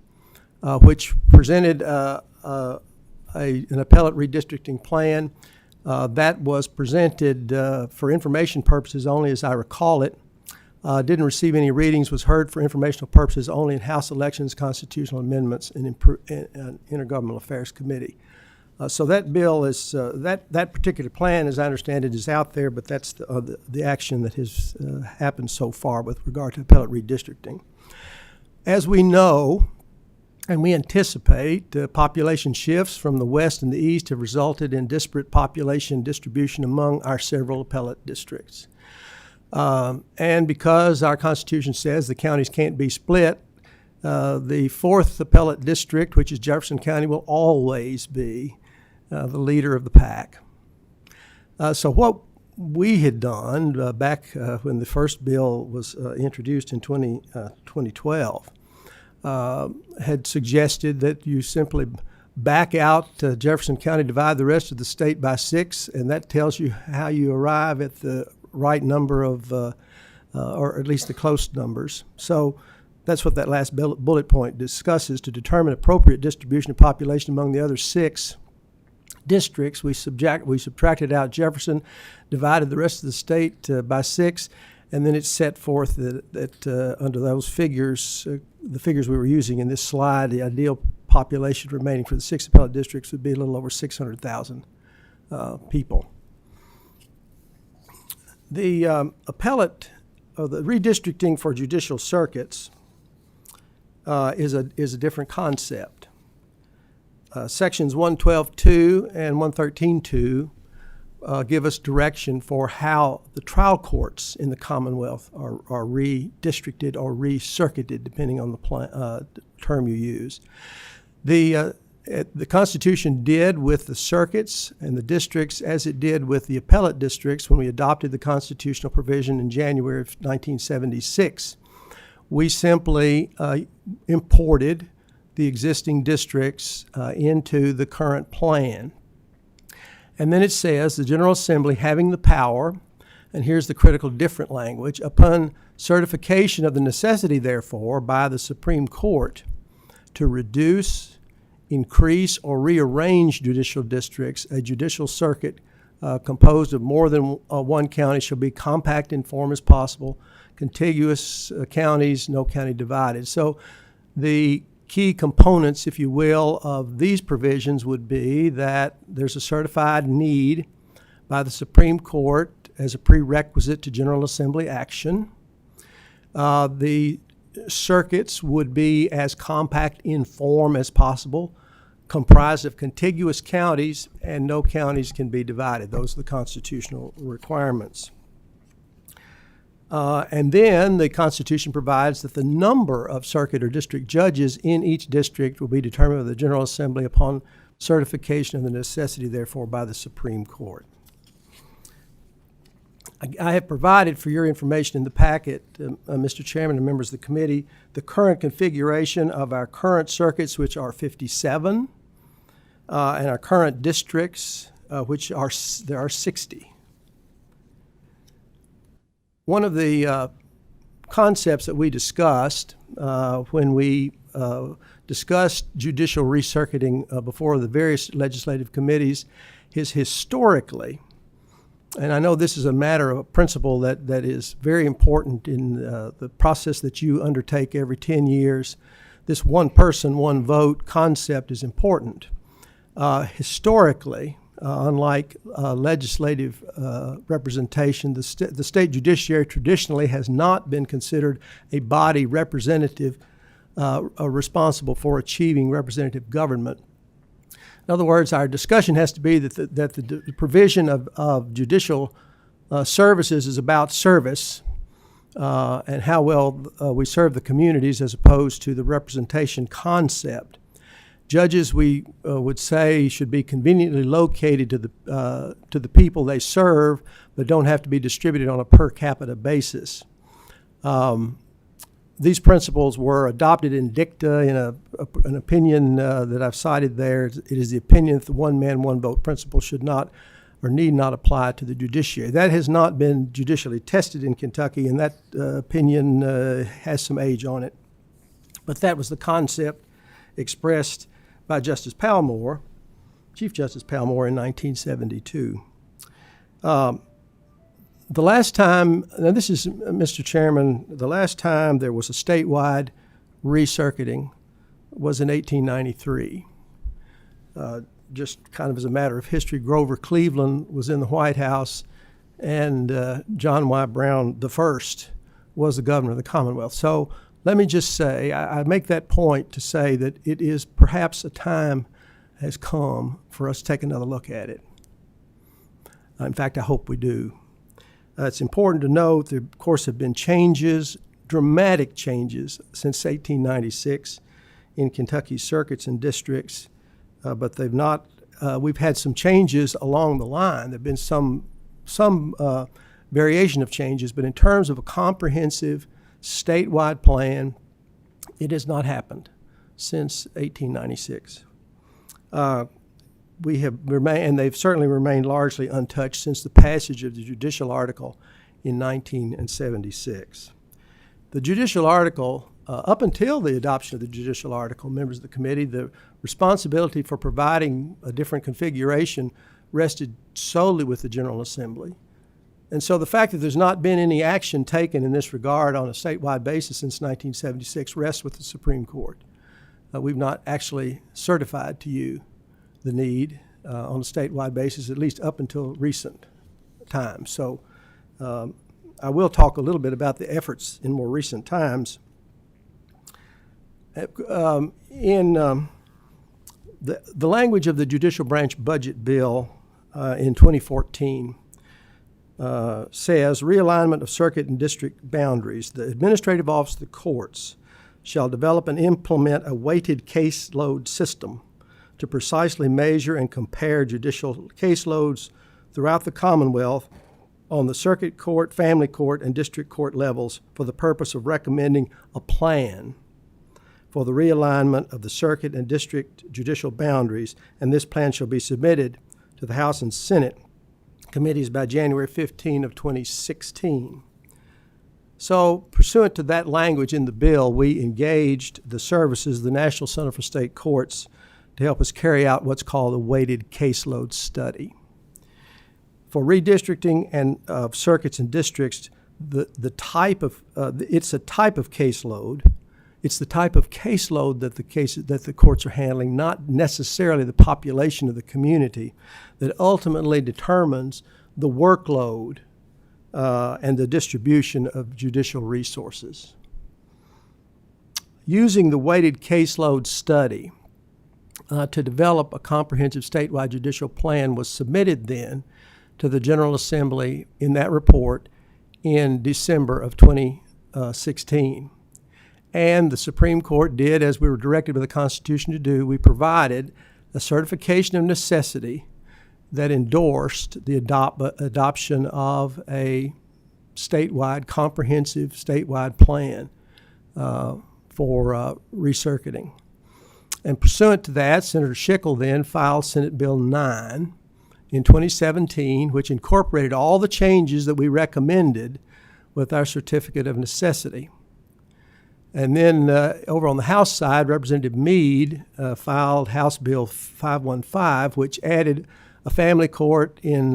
which presented an appellate redistricting plan that was presented for information purposes only, as I recall it. Didn't receive any readings, was heard for informational purposes only in House Elections, Constitutional Amendments, and Intergovernmental Affairs Committee. So that bill is, that particular plan, as I understand it, is out there, but that's the action that has happened so far with regard to appellate redistricting. As we know, and we anticipate, population shifts from the west and the east have resulted in disparate population distribution among our several appellate districts. And because our Constitution says the counties can't be split, the 4th appellate district, which is Jefferson County, will always be the leader of the pack. So what we had done back when the first bill was introduced in 2012 had suggested that you simply back out Jefferson County, divide the rest of the state by 6, and that tells you how you arrive at the right number of, or at least the close numbers. So that's what that last bullet point discusses. To determine appropriate distribution of population among the other 6 districts, we subtracted out Jefferson, divided the rest of the state by 6, and then it set forth that under those figures, the figures we were using in this slide, the ideal population remaining for the 6 appellate districts would be a little over 600,000 people. The appellate, or the redistricting for judicial circuits is a different concept. Sections 112.2 and 113.2 give us direction for how the trial courts in the Commonwealth are redistricted or recircuited, depending on the term you use. The Constitution did with the circuits and the districts as it did with the appellate districts when we adopted the constitutional provision in January of 1976. We simply imported the existing districts into the current plan. And then it says, the General Assembly having the power, and here's the critical different language, upon certification of the necessity, therefore, by the Supreme Court to reduce, increase, or rearrange judicial districts, a judicial circuit composed of more than one county shall be compact in form as possible, contiguous counties, no county divided. So the key components, if you will, of these provisions would be that there's a certified need by the Supreme Court as a prerequisite to General Assembly action. The circuits would be as compact in form as possible, comprised of contiguous counties, and no counties can be divided. Those are the constitutional requirements. And then the Constitution provides that the number of circuit or district judges in each district will be determined by the General Assembly upon certification of the necessity, therefore, by the Supreme Court. I have provided for your information in the packet, Mr. Chairman and members of the committee, the current configuration of our current circuits, which are 57, and our current districts, which are there are 60. One of the concepts that we discussed when we discussed judicial recircuiting before the various legislative committees is historically, and I know this is a matter of a principle that is very important in the process that you undertake every 10 years, this one person, one vote concept is important. Historically, unlike legislative representation, the state judiciary traditionally has not been considered a body representative responsible for achieving representative government. In other words, our discussion has to be that the provision of judicial services is about service and how well we serve the communities as opposed to the representation concept. Judges, we would say, should be conveniently located to the people they serve, but don't have to be distributed on a per capita basis. These principles were adopted in dicta in an opinion that I've cited there. It is the opinion that the one man, one vote principle should not or need not apply to the judiciary. That has not been judicially tested in Kentucky, and that opinion has some age on it. But that was the concept expressed by Justice Palmore, Chief Justice Palmore, in 1972. The last time, now this is, Mr. Chairman, the last time there was a statewide recircuiting was in 1893. Just kind of as a matter of history, Grover Cleveland was in the White House, and John Y. Brown I was the governor of the Commonwealth. So let me just say, I make that point to say that it is perhaps a time has come for us to take another look at it. In fact, I hope we do. It's important to note there, of course, have been changes, dramatic changes, since 1896 in Kentucky's circuits and districts, but they've not. We've had some changes along the line. There have been some variation of changes, but in terms of a comprehensive statewide plan, it has not happened since 1896. We have remained, and they've certainly remained largely untouched since the passage of the judicial article in 1976. The judicial article, up until the adoption of the judicial article, members of the committee, the responsibility for providing a different configuration rested solely with the General Assembly. And so the fact that there's not been any action taken in this regard on a statewide basis since 1976 rests with the Supreme Court. We've not actually certified to you the need on a statewide basis, at least up until recent times. So I will talk a little bit about the efforts in more recent times. In the language of the Judicial Branch Budget Bill in 2014 says, realignment of circuit and district boundaries. The Administrative Office of the Courts shall develop and implement a weighted caseload system to precisely measure and compare judicial caseloads throughout the Commonwealth on the circuit court, family court, and district court levels for the purpose of recommending a plan for the realignment of the circuit and district judicial boundaries, and this plan shall be submitted to the House and Senate committees by January 15 of 2016. So, pursuant to that language in the bill, we engaged the services of the National Center for State Courts to help us carry out what's called a weighted caseload study. For redistricting and circuits and districts, the type of it's a type of caseload. It's the type of caseload that the courts are handling, not necessarily the population of the community, that ultimately determines the workload and the distribution of judicial resources. Using the weighted caseload study to develop a comprehensive statewide judicial plan was submitted then to the General Assembly in that report in December of 2016. And the Supreme Court did, as we were directed by the Constitution to do, we provided a certification of necessity that endorsed the adoption of a statewide, comprehensive statewide plan for recircuiting. And pursuant to that, Senator Schickel then filed Senate Bill 9 in 2017, which incorporated all the changes that we recommended with our certificate of necessity. And then over on the House side, Representative Meade filed House Bill 515, which added a family court in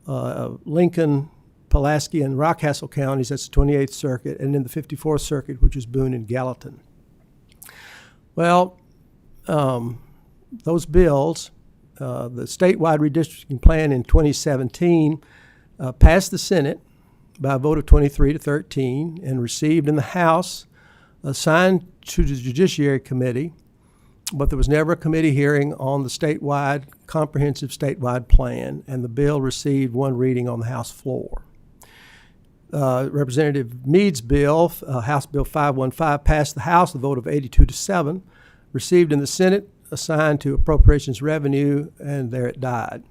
Lincoln, Pulaski, and Rockcastle counties. That's the 28th Circuit, and in the 54th Circuit, which is Boone and Gallatin. Well, those bills, the statewide redistricting plan in 2017 passed the Senate by a vote of 23-13 and received in the House, assigned to the Judiciary Committee, but there was never a committee hearing on the statewide, comprehensive statewide plan, and the bill received one reading on the House floor. Representative Meade's bill, House Bill 515, passed the House with a vote of 82-7, received in the Senate, assigned to Appropriations Revenue, and there it died.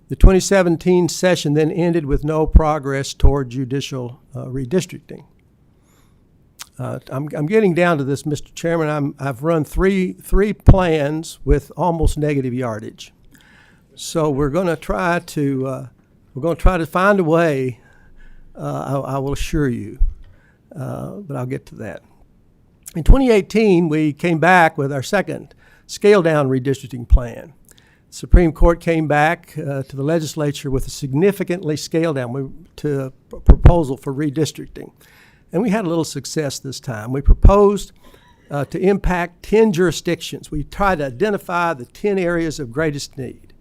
The 2017 session then ended with no progress toward judicial redistricting. I'm getting down to this, Mr. Chairman. I've run three plans with almost negative yardage. So we're going to try to find a way. I will assure you, but I'll get to that. In 2018, we came back with our second scale-down redistricting plan. The Supreme Court came back to the legislature with a significantly scaled-down proposal for redistricting. And we had a little success this time. We proposed to impact 10 jurisdictions. We tried to identify the 10 areas of greatest need.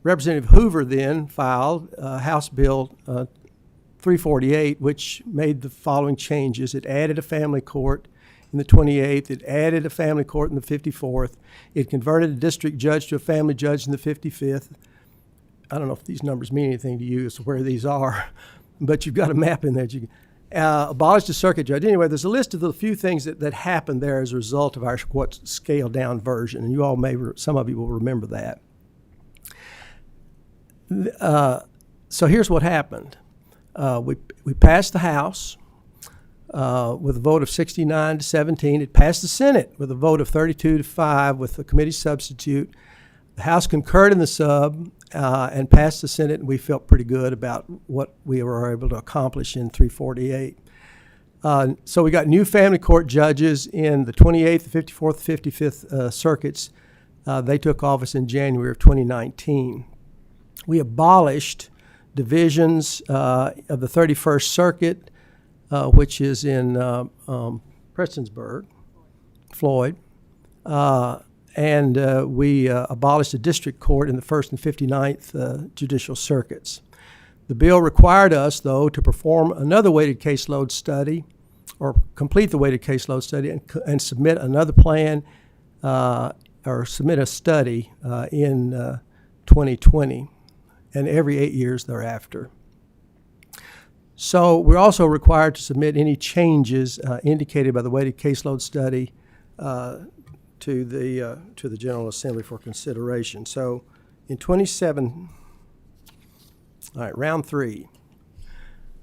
Representative Hoover then filed House Bill 348, which made the following changes. It added a family court in the 28th. It added a family court in the 54th. It converted a district judge to a family judge in the 55th. I don't know if these numbers mean anything to you as to where these are, but you've got a map in there. Abolished a circuit judge. Anyway, there's a list of the few things that happened there as a result of our what's scaled down version, and you all some of you will remember that. So here's what happened. We passed the House with a vote of 69-17. It passed the Senate with a vote of 32-5 with the committee substitute. The House concurred in the sub and passed the Senate, and we felt pretty good about what we were able to accomplish in 348. So we got new family court judges in the 28th, the 54th, 55th circuits. They took office in January of 2019. We abolished divisions of the 31st Circuit, which is in Prestonsburg, Floyd. And we abolished the district court in the 1st and 59th judicial circuits. The bill required us, though, to perform another weighted caseload study, or complete the weighted caseload study, and submit another plan, or submit a study in 2020, and every 8 years thereafter. So we're also required to submit any changes indicated by the weighted caseload study to the General Assembly for consideration. So in round 3,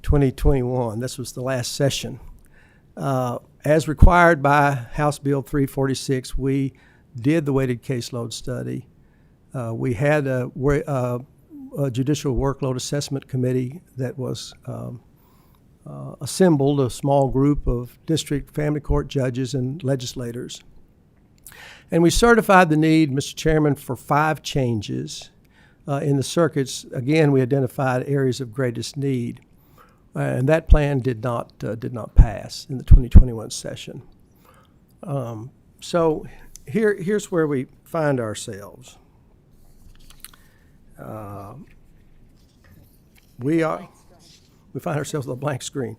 2021, this was the last session. As required by House Bill 346, we did the weighted caseload study. We had a judicial workload assessment committee that was assembled, a small group of district family court judges and legislators. And we certified the need, Mr. Chairman, for 5 changes in the circuits. Again, we identified areas of greatest need. And that plan did not pass in the 2021 session. So here's where we find ourselves. We find ourselves with a blank screen.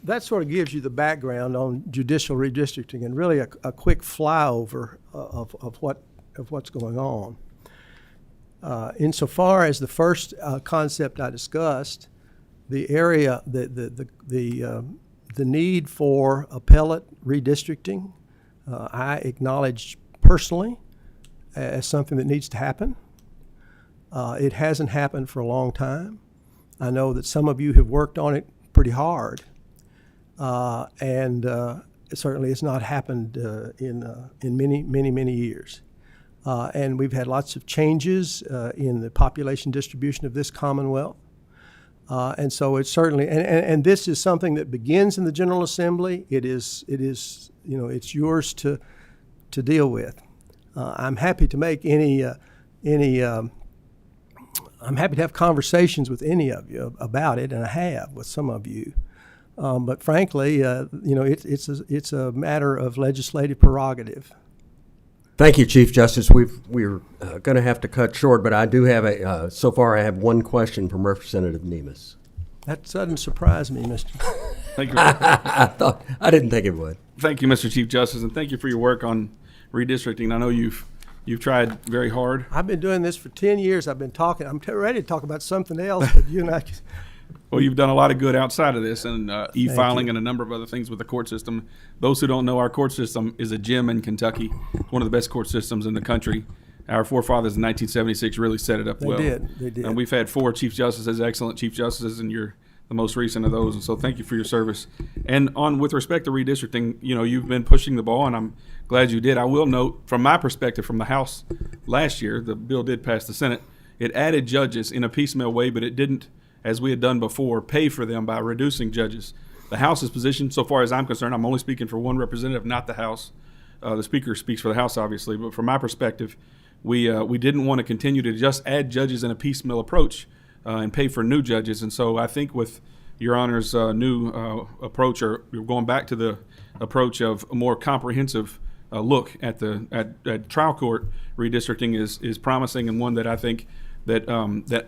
That sort of gives you the background on judicial redistricting and really a quick flyover of what's going on. Insofar as the first concept I discussed, the area, the need for appellate redistricting, I acknowledge personally as something that needs to happen. It hasn't happened for a long time. I know that some of you have worked on it pretty hard, and it certainly has not happened in many years. And we've had lots of changes in the population distribution of this Commonwealth. And so it's certainly, and this is something that begins in the General Assembly. It is, it's yours to deal with. I'm happy to make I'm happy to have conversations with any of you about it, and I have with some of you. But frankly, it's a matter of legislative prerogative. Thank you, Chief Justice. We're going to have to cut short, but I do have so far I have one question from Representative Nemes. That doesn't surprise me, Mr. Thank you. I didn't think it would. Thank you, Mr. Chief Justice, and thank you for your work on redistricting. I know you've tried very hard. I've been doing this for 10 years. I've been talking. I'm ready to talk about something else, but you and I. Well, you've done a lot of good outside of this, and e-filing and a number of other things with the court system. Those who don't know, our court system is a gem in Kentucky. It's one of the best court systems in the country. Our forefathers in 1976 really set it up well. They did. And we've had 4 Chief Justices, excellent Chief Justices, and you're the most recent of those. And so thank you for your service. And with respect to redistricting, you've been pushing the ball, and I'm glad you did. I will note, from my perspective, from the House last year, the bill did pass the Senate. It added judges in a piecemeal way, but it didn't, as we had done before, pay for them by reducing judges. The House's position, so far as I'm concerned, I'm only speaking for one representative, not the House. The Speaker speaks for the House, obviously, but from my perspective, we didn't want to continue to just add judges in a piecemeal approach and pay for new judges. And so I think with Your Honor's new approach, or going back to the approach of a more comprehensive look at trial court redistricting is promising, and one that I think that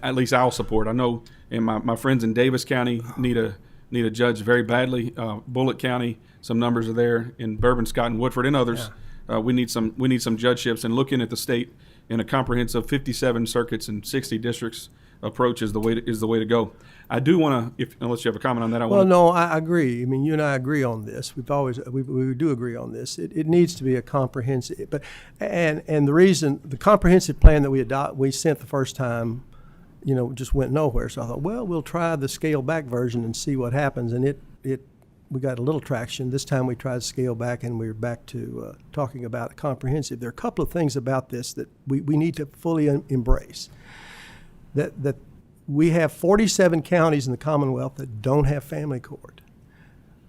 at least I'll support. I know, and my friends in Davis County need a judge very badly. Bullitt County, some numbers are there. In Bourbon, Scott, and Woodford, and others, we need some judgeships. And looking at the state in a comprehensive 57 circuits and 60 districts approach is the way to go. I do want to, unless you have a comment on that, I agree. I mean, you and I agree on this. We do agree on this. It needs to be a comprehensive, and the reason the comprehensive plan that we sent the first time, just went nowhere. So I thought, well, we'll try the scale back version and see what happens. And we got a little traction. This time we tried to scale back, and we're back to talking about a comprehensive. There are a couple of things about this that we need to fully embrace. That we have 47 counties in the Commonwealth that don't have family court.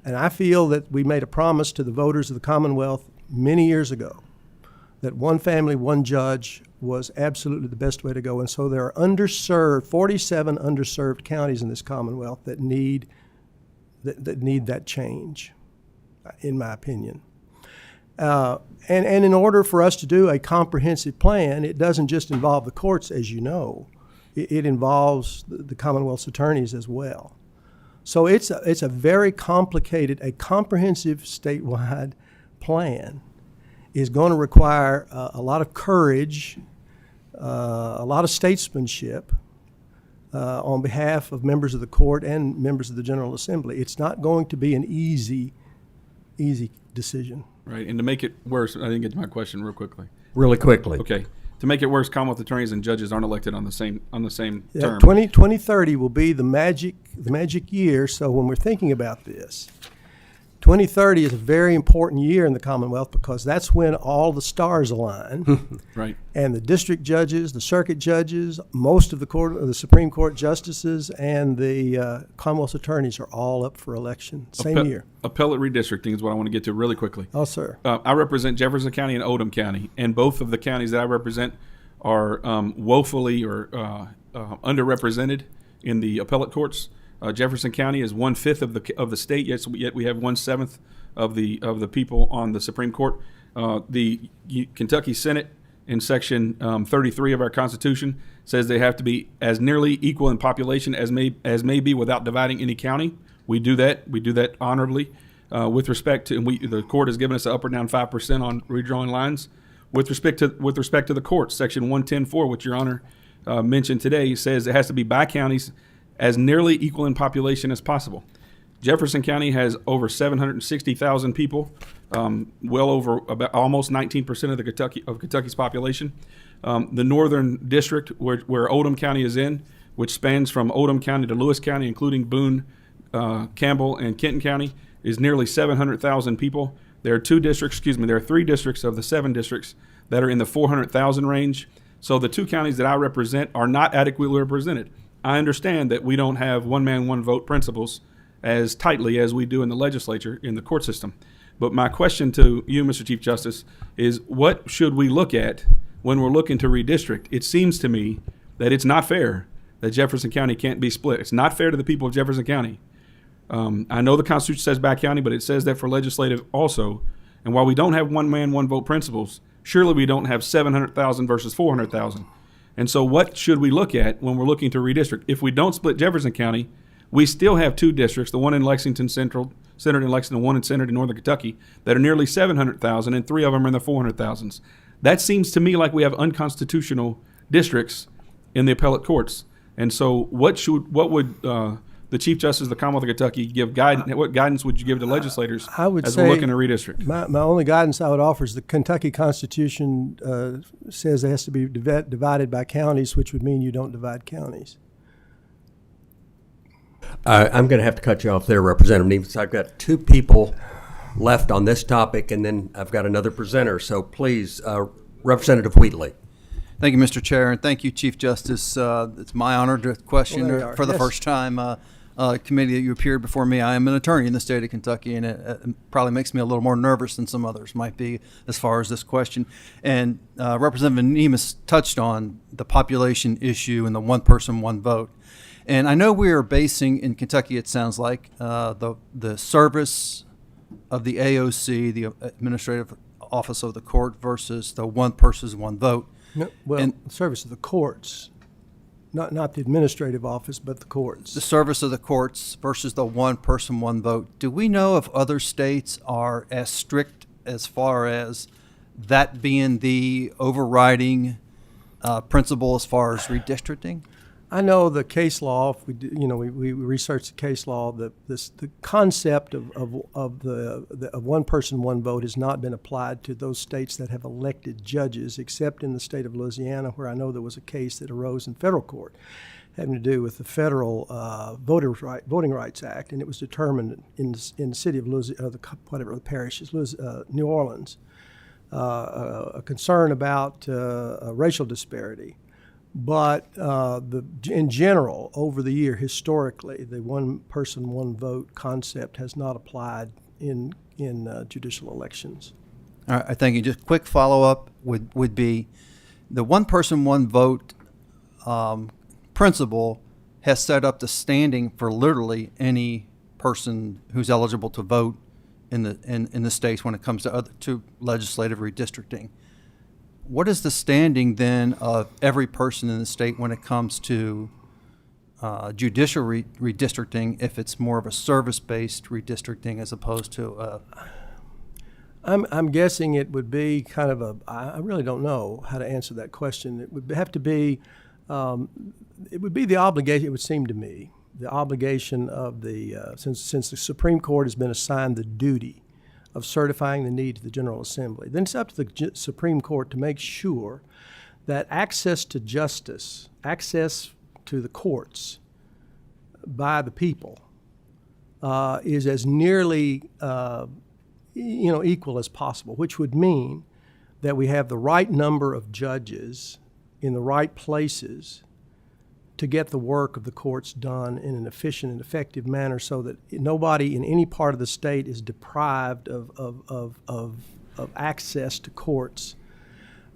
And I feel that we made a promise to the voters of the Commonwealth many years ago that one family, one judge was absolutely the best way to go. And so there are 47 underserved counties in this Commonwealth that need that change, in my opinion. And in order for us to do a comprehensive plan, it doesn't just involve the courts, as you know. It involves the Commonwealth's attorneys as well. So it's a very complicated, a comprehensive statewide plan is going to require a lot of courage, a lot of statesmanship on behalf of members of the court and members of the General Assembly. It's not going to be an easy decision. Right, and to make it worse, I didn't get to my question real quickly. Really quickly. Okay. To make it worse, Commonwealth attorneys and judges aren't elected on the same term. 2030 will be the magic year. So when we're thinking about this, 2030 is a very important year in the Commonwealth because that's when all the stars align. Right. And the district judges, the circuit judges, most of the Supreme Court justices, and the Commonwealth's attorneys are all up for election same year. Appellate redistricting is what I want to get to really quickly. Oh, sir. I represent Jefferson County and Oldham County, and both of the counties that I represent are woefully or underrepresented in the appellate courts. Jefferson County is 1/5 of the state, yet we have 1/7 of the people on the Supreme Court. The Kentucky Senate in Section 33 of our Constitution says they have to be as nearly equal in population as may be without dividing any county. We do that. We do that honorably. With respect to, and the court has given us an up or down 5% on redrawing lines. With respect to the courts, Section 110.4, which Your Honor mentioned today, says it has to be by counties as nearly equal in population as possible. Jefferson County has over 760,000 people, well over about almost 19% of Kentucky's population. The Northern District, where Oldham County is in, which spans from Oldham County to Lewis County, including Boone, Campbell, and Kenton County, is nearly 700,000 people. There are three districts of the 7 districts that are in the 400,000 range. So the 2 counties that I represent are not adequately represented. I understand that we don't have one man, one vote principles as tightly as we do in the legislature, in the court system. But my question to you, Mr. Chief Justice, is what should we look at when we're looking to redistrict? It seems to me that it's not fair that Jefferson County can't be split. It's not fair to the people of Jefferson County. I know the Constitution says by county, but it says that for legislative also. And while we don't have one man, one vote principles, surely we don't have 700,000 versus 400,000. And so what should we look at when we're looking to redistrict? If we don't split Jefferson County, we still have 2 districts, the one in Lexington Central, centered in Lexington, one in centered in Northern Kentucky, that are nearly 700,000, and 3 of them are in the 400,000s. That seems to me like we have unconstitutional districts in the appellate courts. And so what would the Chief Justice of the Commonwealth of Kentucky give guidance? What guidance would you give to legislators as we're looking to redistrict? My only guidance I would offer is the Kentucky Constitution says it has to be divided by counties, which would mean you don't divide counties. I'm going to have to cut you off there, Representative Neves. I've got 2 people left on this topic, and then I've got another presenter. So please, Representative Wheatley. Thank you, Mr. Chair, and thank you, Chief Justice. It's my honor to question for the first time committee that you appeared before me. I am an attorney in the state of Kentucky, and it probably makes me a little more nervous than some others might be as far as this question. And Representative Nemes touched on the population issue and the one person, one vote. And I know we are basing in Kentucky, it sounds like, the service of the AOC, the Administrative Office of the Court, versus the one person, one vote. No, well, the service of the courts, not the administrative office, but the courts. The service of the courts versus the one person, one vote. Do we know if other states are as strict as far as that being the overriding principle as far as redistricting? I know the case law. If we researched the case law. The concept of one person, one vote has not been applied to those states that have elected judges, except in the state of Louisiana, where I know there was a case that arose in federal court having to do with the federal Voting Rights Act, and it was determined in the city of Louisiana, whatever the parish is, New Orleans, a concern about racial disparity. But in general, over the year, historically, the one person, one vote concept has not applied in judicial elections. All right, I thank you. Just quick follow-up would be the one person, one vote principle has set up the standing for literally any person who's eligible to vote in the states when it comes to legislative redistricting. What is the standing then of every person in the state when it comes to judicial redistricting, if it's more of a service-based redistricting as opposed to I'm guessing it would be kind of I really don't know how to answer that question. It would have to be, it would be the obligation, it would seem to me, the obligation of the, since the Supreme Court has been assigned the duty of certifying the need to the General Assembly. Then it's up to the Supreme Court to make sure that access to justice, access to the courts by the people is as nearly equal as possible, which would mean that we have the right number of judges in the right places to get the work of the courts done in an efficient and effective manner, so that nobody in any part of the state is deprived of access to courts.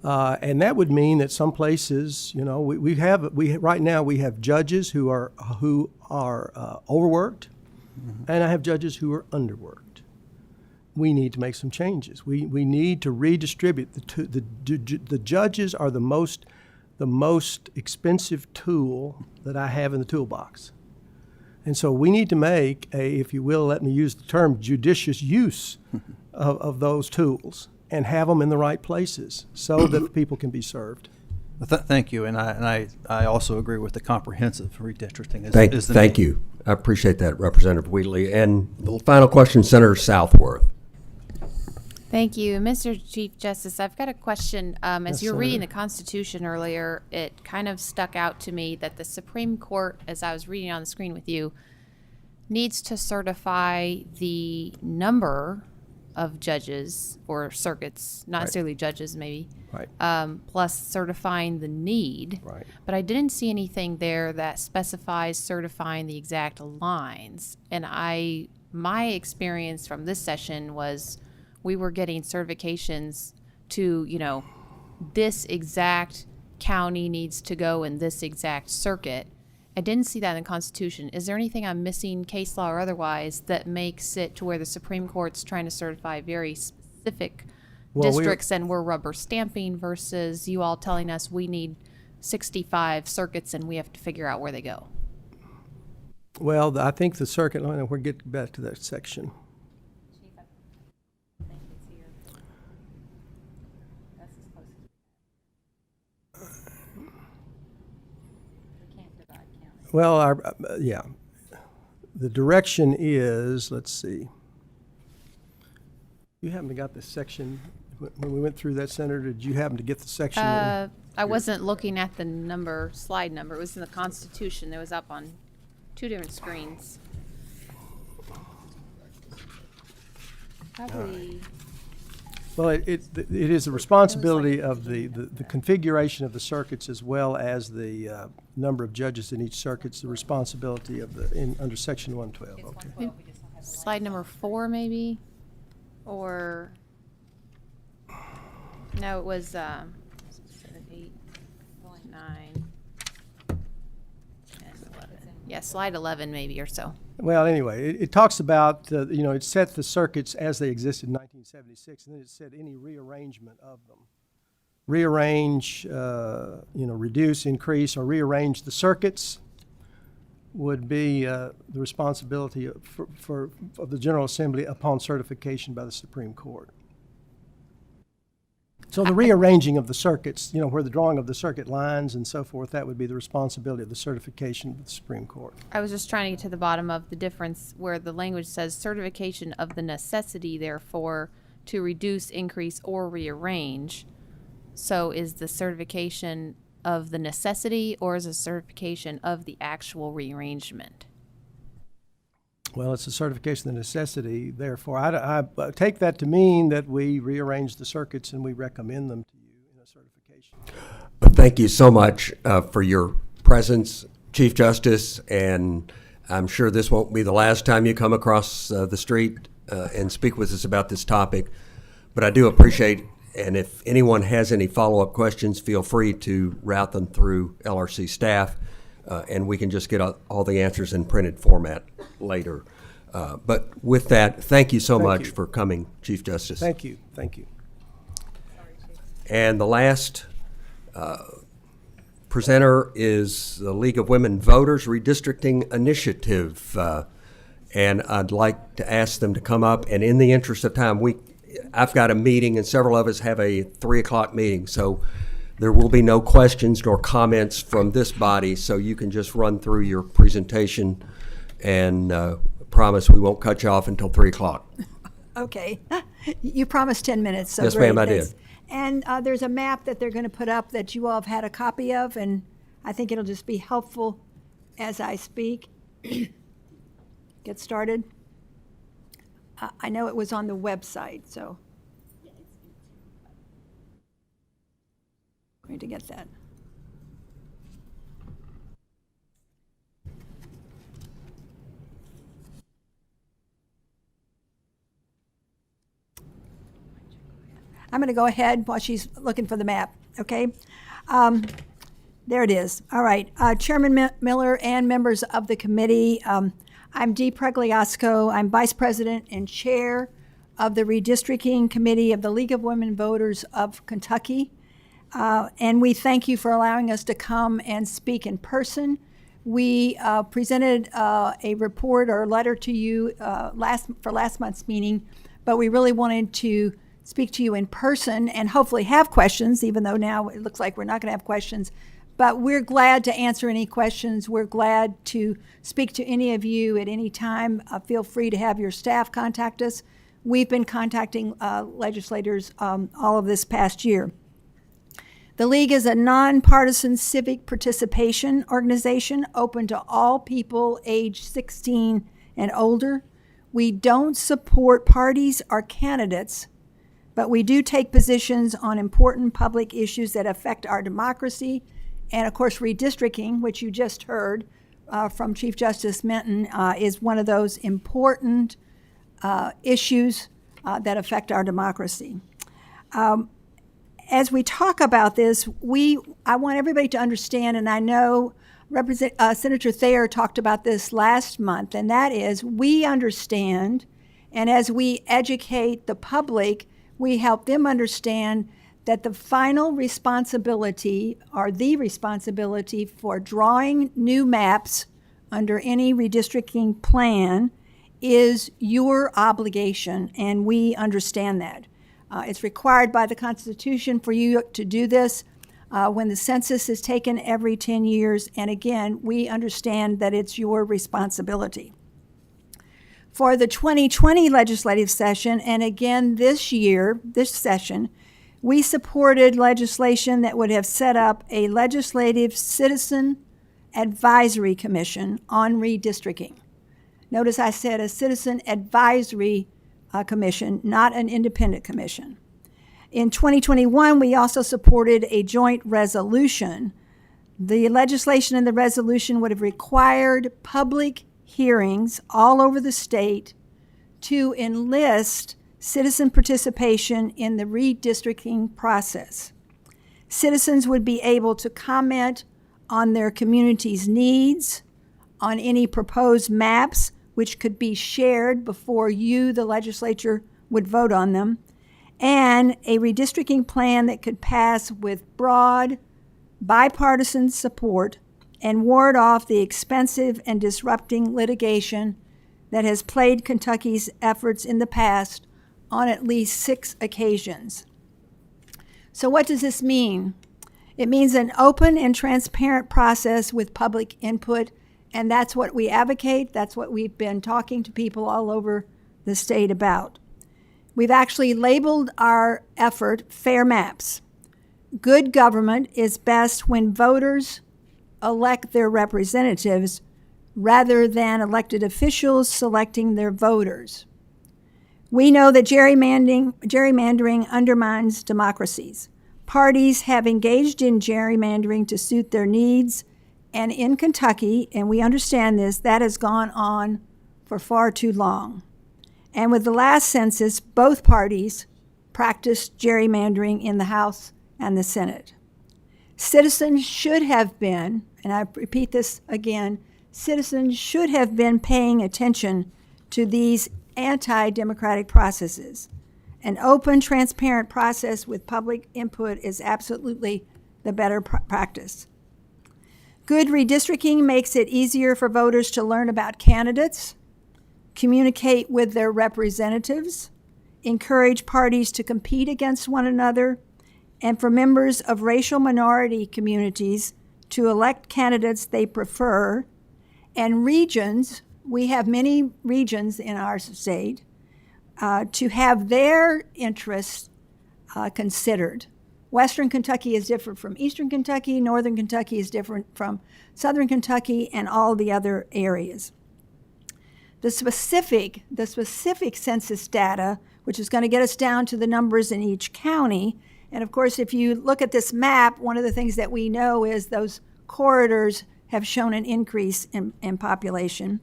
And that would mean that some places, right now we have judges who are overworked, and I have judges who are underworked. We need to make some changes. We need to redistribute. The judges are the most expensive tool that I have in the toolbox. And so we need to make if you will, let me use the term, judicious use of those tools and have them in the right places so that the people can be served. Thank you, and I also agree with the comprehensive redistricting. Thank you. I appreciate that, Representative Wheatley. And the final question, Senator Southworth. Thank you. Mr. Chief Justice, I've got a question. As Yes, you were reading Senator. the Constitution earlier, it kind of stuck out to me that the Supreme Court, as I was reading on the screen with you, needs to certify the number of judges or circuits, not necessarily judges maybe, plus certifying the need. Right. But I didn't see anything there that specifies certifying the exact lines. And my experience from this session was we were getting certifications to, this exact county needs to go in this exact circuit. I didn't see that in the Constitution. Is there anything I'm missing, case law or otherwise, that makes it to where the Supreme Court's trying to certify very specific districts and we're rubber stamping versus you all telling us we need 65 circuits and we have to figure out where they go? Well, I think the circuit line, we'll get back to that section. Well, the direction is, let's see. You happen to got this section, when we went through that, Senator, did you happen to get the section? I wasn't looking at the slide number. It was in the Constitution. It was up on 2 different screens. Probably. Well, it is the responsibility of the configuration of the circuits as well as the number of judges in each circuit's the responsibility of under Section 112. Okay. Slide number 4, maybe, or no, it was 7, 8, 9, and 11. Yeah, slide 11, maybe or so. Well, anyway, it talks about, it set the circuits as they existed in 1976, and then it said any rearrangement of them. Rearrange, reduce, increase, or rearrange the circuits would be the responsibility of the General Assembly upon certification by the Supreme Court. So the rearranging of the circuits, where the drawing of the circuit lines and so forth, that would be the responsibility of the certification of the Supreme Court. I was just trying to get to the bottom of the difference where the language says certification of the necessity, therefore, to reduce, increase, or rearrange. So is the certification of the necessity or is it certification of the actual rearrangement? Well, it's a certification of necessity. Therefore, I take that to mean that we rearrange the circuits and we recommend them to you in a certification. Thank you so much for your presence, Chief Justice, and I'm sure this won't be the last time you come across the street and speak with us about this topic, but I do appreciate, and if anyone has any follow-up questions, feel free to route them through LRC staff, and we can just get all the answers in printed format later. But with that, thank you so much for coming, Chief Justice. Thank you. Thank you. And the last presenter is the League of Women Voters Redistricting Initiative. And I'd like to ask them to come up. And in the interest of time, I've got a meeting, and several of us have a 3 o'clock meeting. So there will be no questions nor comments from this body. So you can just run through your presentation, and promise we won't cut you off until 3 o'clock. Okay. You promised 10 minutes. So Yes, great. ma'am, I Thanks. did. And there's a map that they're going to put up that you all have had a copy of, and I think it'll just be helpful as I speak. Get started. I know it was on the website, so. Going to get that. I'm going to go ahead while she's looking for the map, okay? There it is. All right. Chairman Miller and members of the committee, I'm Dee Pregliasco. I'm Vice President and Chair of the Redistricting Committee of the League of Women Voters of Kentucky. And we thank you for allowing us to come and speak in person. We presented a report or a letter to you for last month's meeting, but we really wanted to speak to you in person and hopefully have questions, even though now it looks like we're not going to have questions. But we're glad to answer any questions. We're glad to speak to any of you at any time. Feel free to have your staff contact us. We've been contacting legislators all of this past year. The League is a nonpartisan civic participation organization open to all people age 16 and older. We don't support parties or candidates, but we do take positions on important public issues that affect our democracy. And of course, redistricting, which you just heard from Chief Justice Minton, is one of those important issues that affect our democracy. As we talk about this, I want everybody to understand, and I know Senator Thayer talked about this last month, and that is we understand, and as we educate the public, we help them understand that the final responsibility or the responsibility for drawing new maps under any redistricting plan is your obligation, and we understand that. It's required by the Constitution for you to do this when the census is taken every 10 years, and again, we understand that it's your responsibility. For the 2020 legislative session, and again this session, we supported legislation that would have set up a legislative citizen advisory commission on redistricting. Notice I said a citizen advisory commission, not an independent commission. In 2021, we also supported a joint resolution. The legislation in the resolution would have required public hearings all over the state to enlist citizen participation in the redistricting process. Citizens would be able to comment on their community's needs, on any proposed maps, which could be shared before you, the legislature, would vote on them, and a redistricting plan that could pass with broad, bipartisan support and ward off the expensive and disrupting litigation that has plagued Kentucky's efforts in the past on at least 6 occasions. So what does this mean? It means an open and transparent process with public input, and that's what we advocate. That's what we've been talking to people all over the state about. We've actually labeled our effort Fair Maps. Good government is best when voters elect their representatives rather than elected officials selecting their voters. We know that gerrymandering undermines democracies. Parties have engaged in gerrymandering to suit their needs, and in Kentucky, and we understand this, that has gone on for far too long. And with the last census, both parties practiced gerrymandering in the House and the Senate. Citizens should have been, and I repeat this again, citizens should have been paying attention to these anti-democratic processes. An open, transparent process with public input is absolutely the better practice. Good redistricting makes it easier for voters to learn about candidates, communicate with their representatives, encourage parties to compete against one another, and for members of racial minority communities to elect candidates they prefer, and regions, we have many regions in our state, to have their interests considered. Western Kentucky is different from Eastern Kentucky, Northern Kentucky is different from Southern Kentucky, and all the other areas. The specific census data, which is going to get us down to the numbers in each county. And of course, if you look at this map, one of the things that we know is those corridors have shown an increase in population.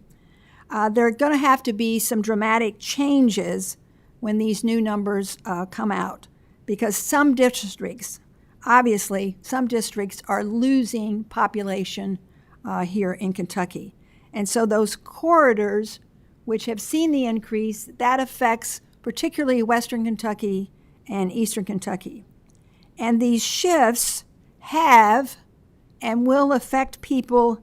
There are going to have to be some dramatic changes when these new numbers come out, because some districts, obviously, some districts are losing population here in Kentucky. And so those corridors, which have seen the increase, that affects particularly Western Kentucky and Eastern Kentucky. And these shifts have and will affect people,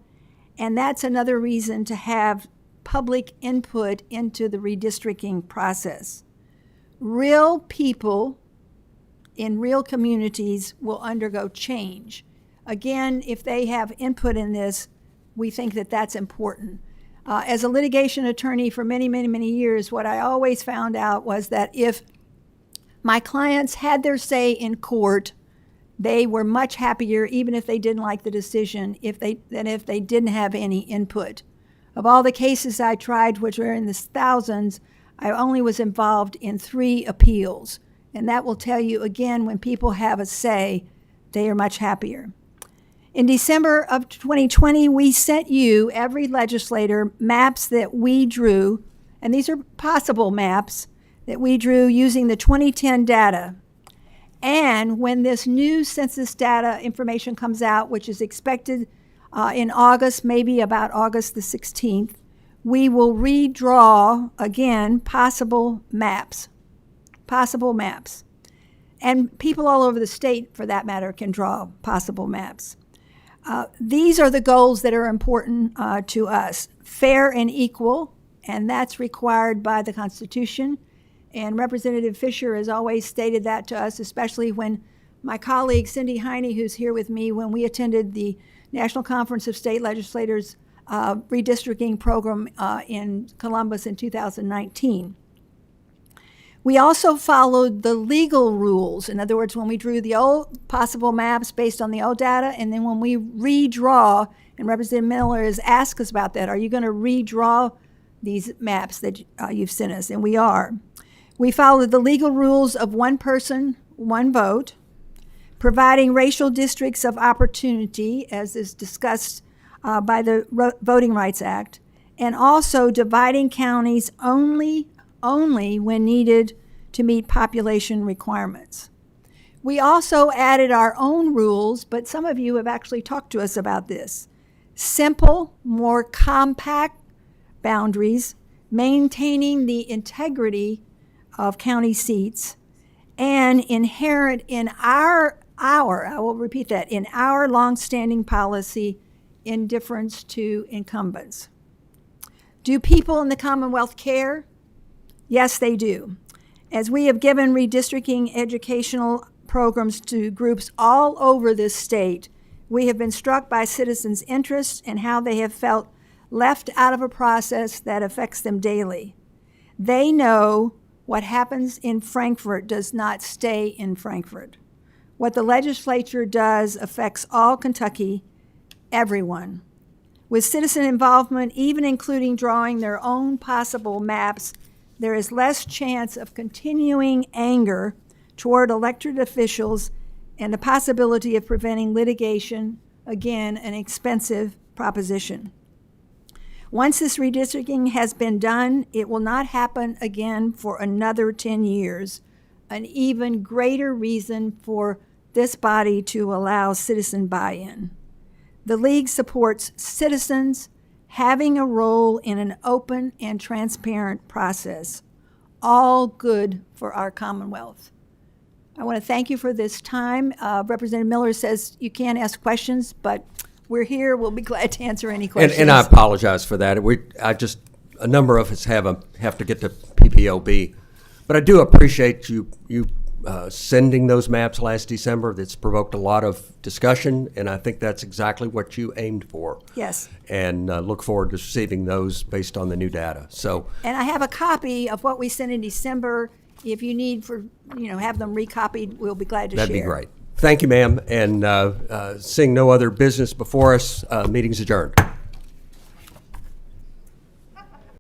and that's another reason to have public input into the redistricting process. Real people in real communities will undergo change. Again, if they have input in this, we think that that's important. As a litigation attorney for many, many, many years, what I always found out was that if my clients had their say in court, they were much happier, even if they didn't like the decision, than if they didn't have any input. Of all the cases I tried, which were in the thousands, I only was involved in 3 appeals. And that will tell you, again, when people have a say, they are much happier. In December of 2020, we sent you, every legislator, maps that we drew, and these are possible maps that we drew using the 2010 data. And when this new census data information comes out, which is expected in August, maybe about August the 16th, we will redraw, again, possible maps. Possible maps. And people all over the state, for that matter, can draw possible maps. These are the goals that are important to us. Fair and equal, and that's required by the Constitution. And Representative Fisher has always stated that to us, especially when my colleague Cindy Heine, who's here with me, when we attended the National Conference of State Legislators redistricting program in Columbus in 2019. We also followed the legal rules. In other words, when we drew the old possible maps based on the old data, and then when we redraw, and Representative Miller has asked us about that, are you going to redraw these maps that you've sent us? And we are. We followed the legal rules of one person, one vote, providing racial districts of opportunity, as is discussed by the Voting Rights Act, and also dividing counties only when needed to meet population requirements. We also added our own rules, but some of you have actually talked to us about this. Simple, more compact boundaries, maintaining the integrity of county seats, and inherent in I will repeat that, in our longstanding policy, indifference to incumbents. Do people in the Commonwealth care? Yes, they do. As we have given redistricting educational programs to groups all over this state, we have been struck by citizens' interests and how they have felt left out of a process that affects them daily. They know what happens in Frankfort does not stay in Frankfort. What the legislature does affects all Kentucky, everyone. With citizen involvement, even including drawing their own possible maps, there is less chance of continuing anger toward elected officials and the possibility of preventing litigation, again, an expensive proposition. Once this redistricting has been done, it will not happen again for another 10 years, an even greater reason for this body to allow citizen buy-in. The League supports citizens having a role in an open and transparent process, all good for our Commonwealth. I want to thank you for this time. Representative Miller says you can't ask questions, but we're here. We'll be glad to answer any questions. And I apologize for that. A number of us have to get to PPOB, but I do appreciate you sending those maps last December. That's provoked a lot of discussion, and I think that's exactly what you aimed for. Yes. And look forward to receiving those based on the new data. So. And I have a copy of what we sent in December. If you need have them recopied, we'll be glad to share. That'd be great. Thank you, ma'am. And seeing no other business before us, meeting's adjourned.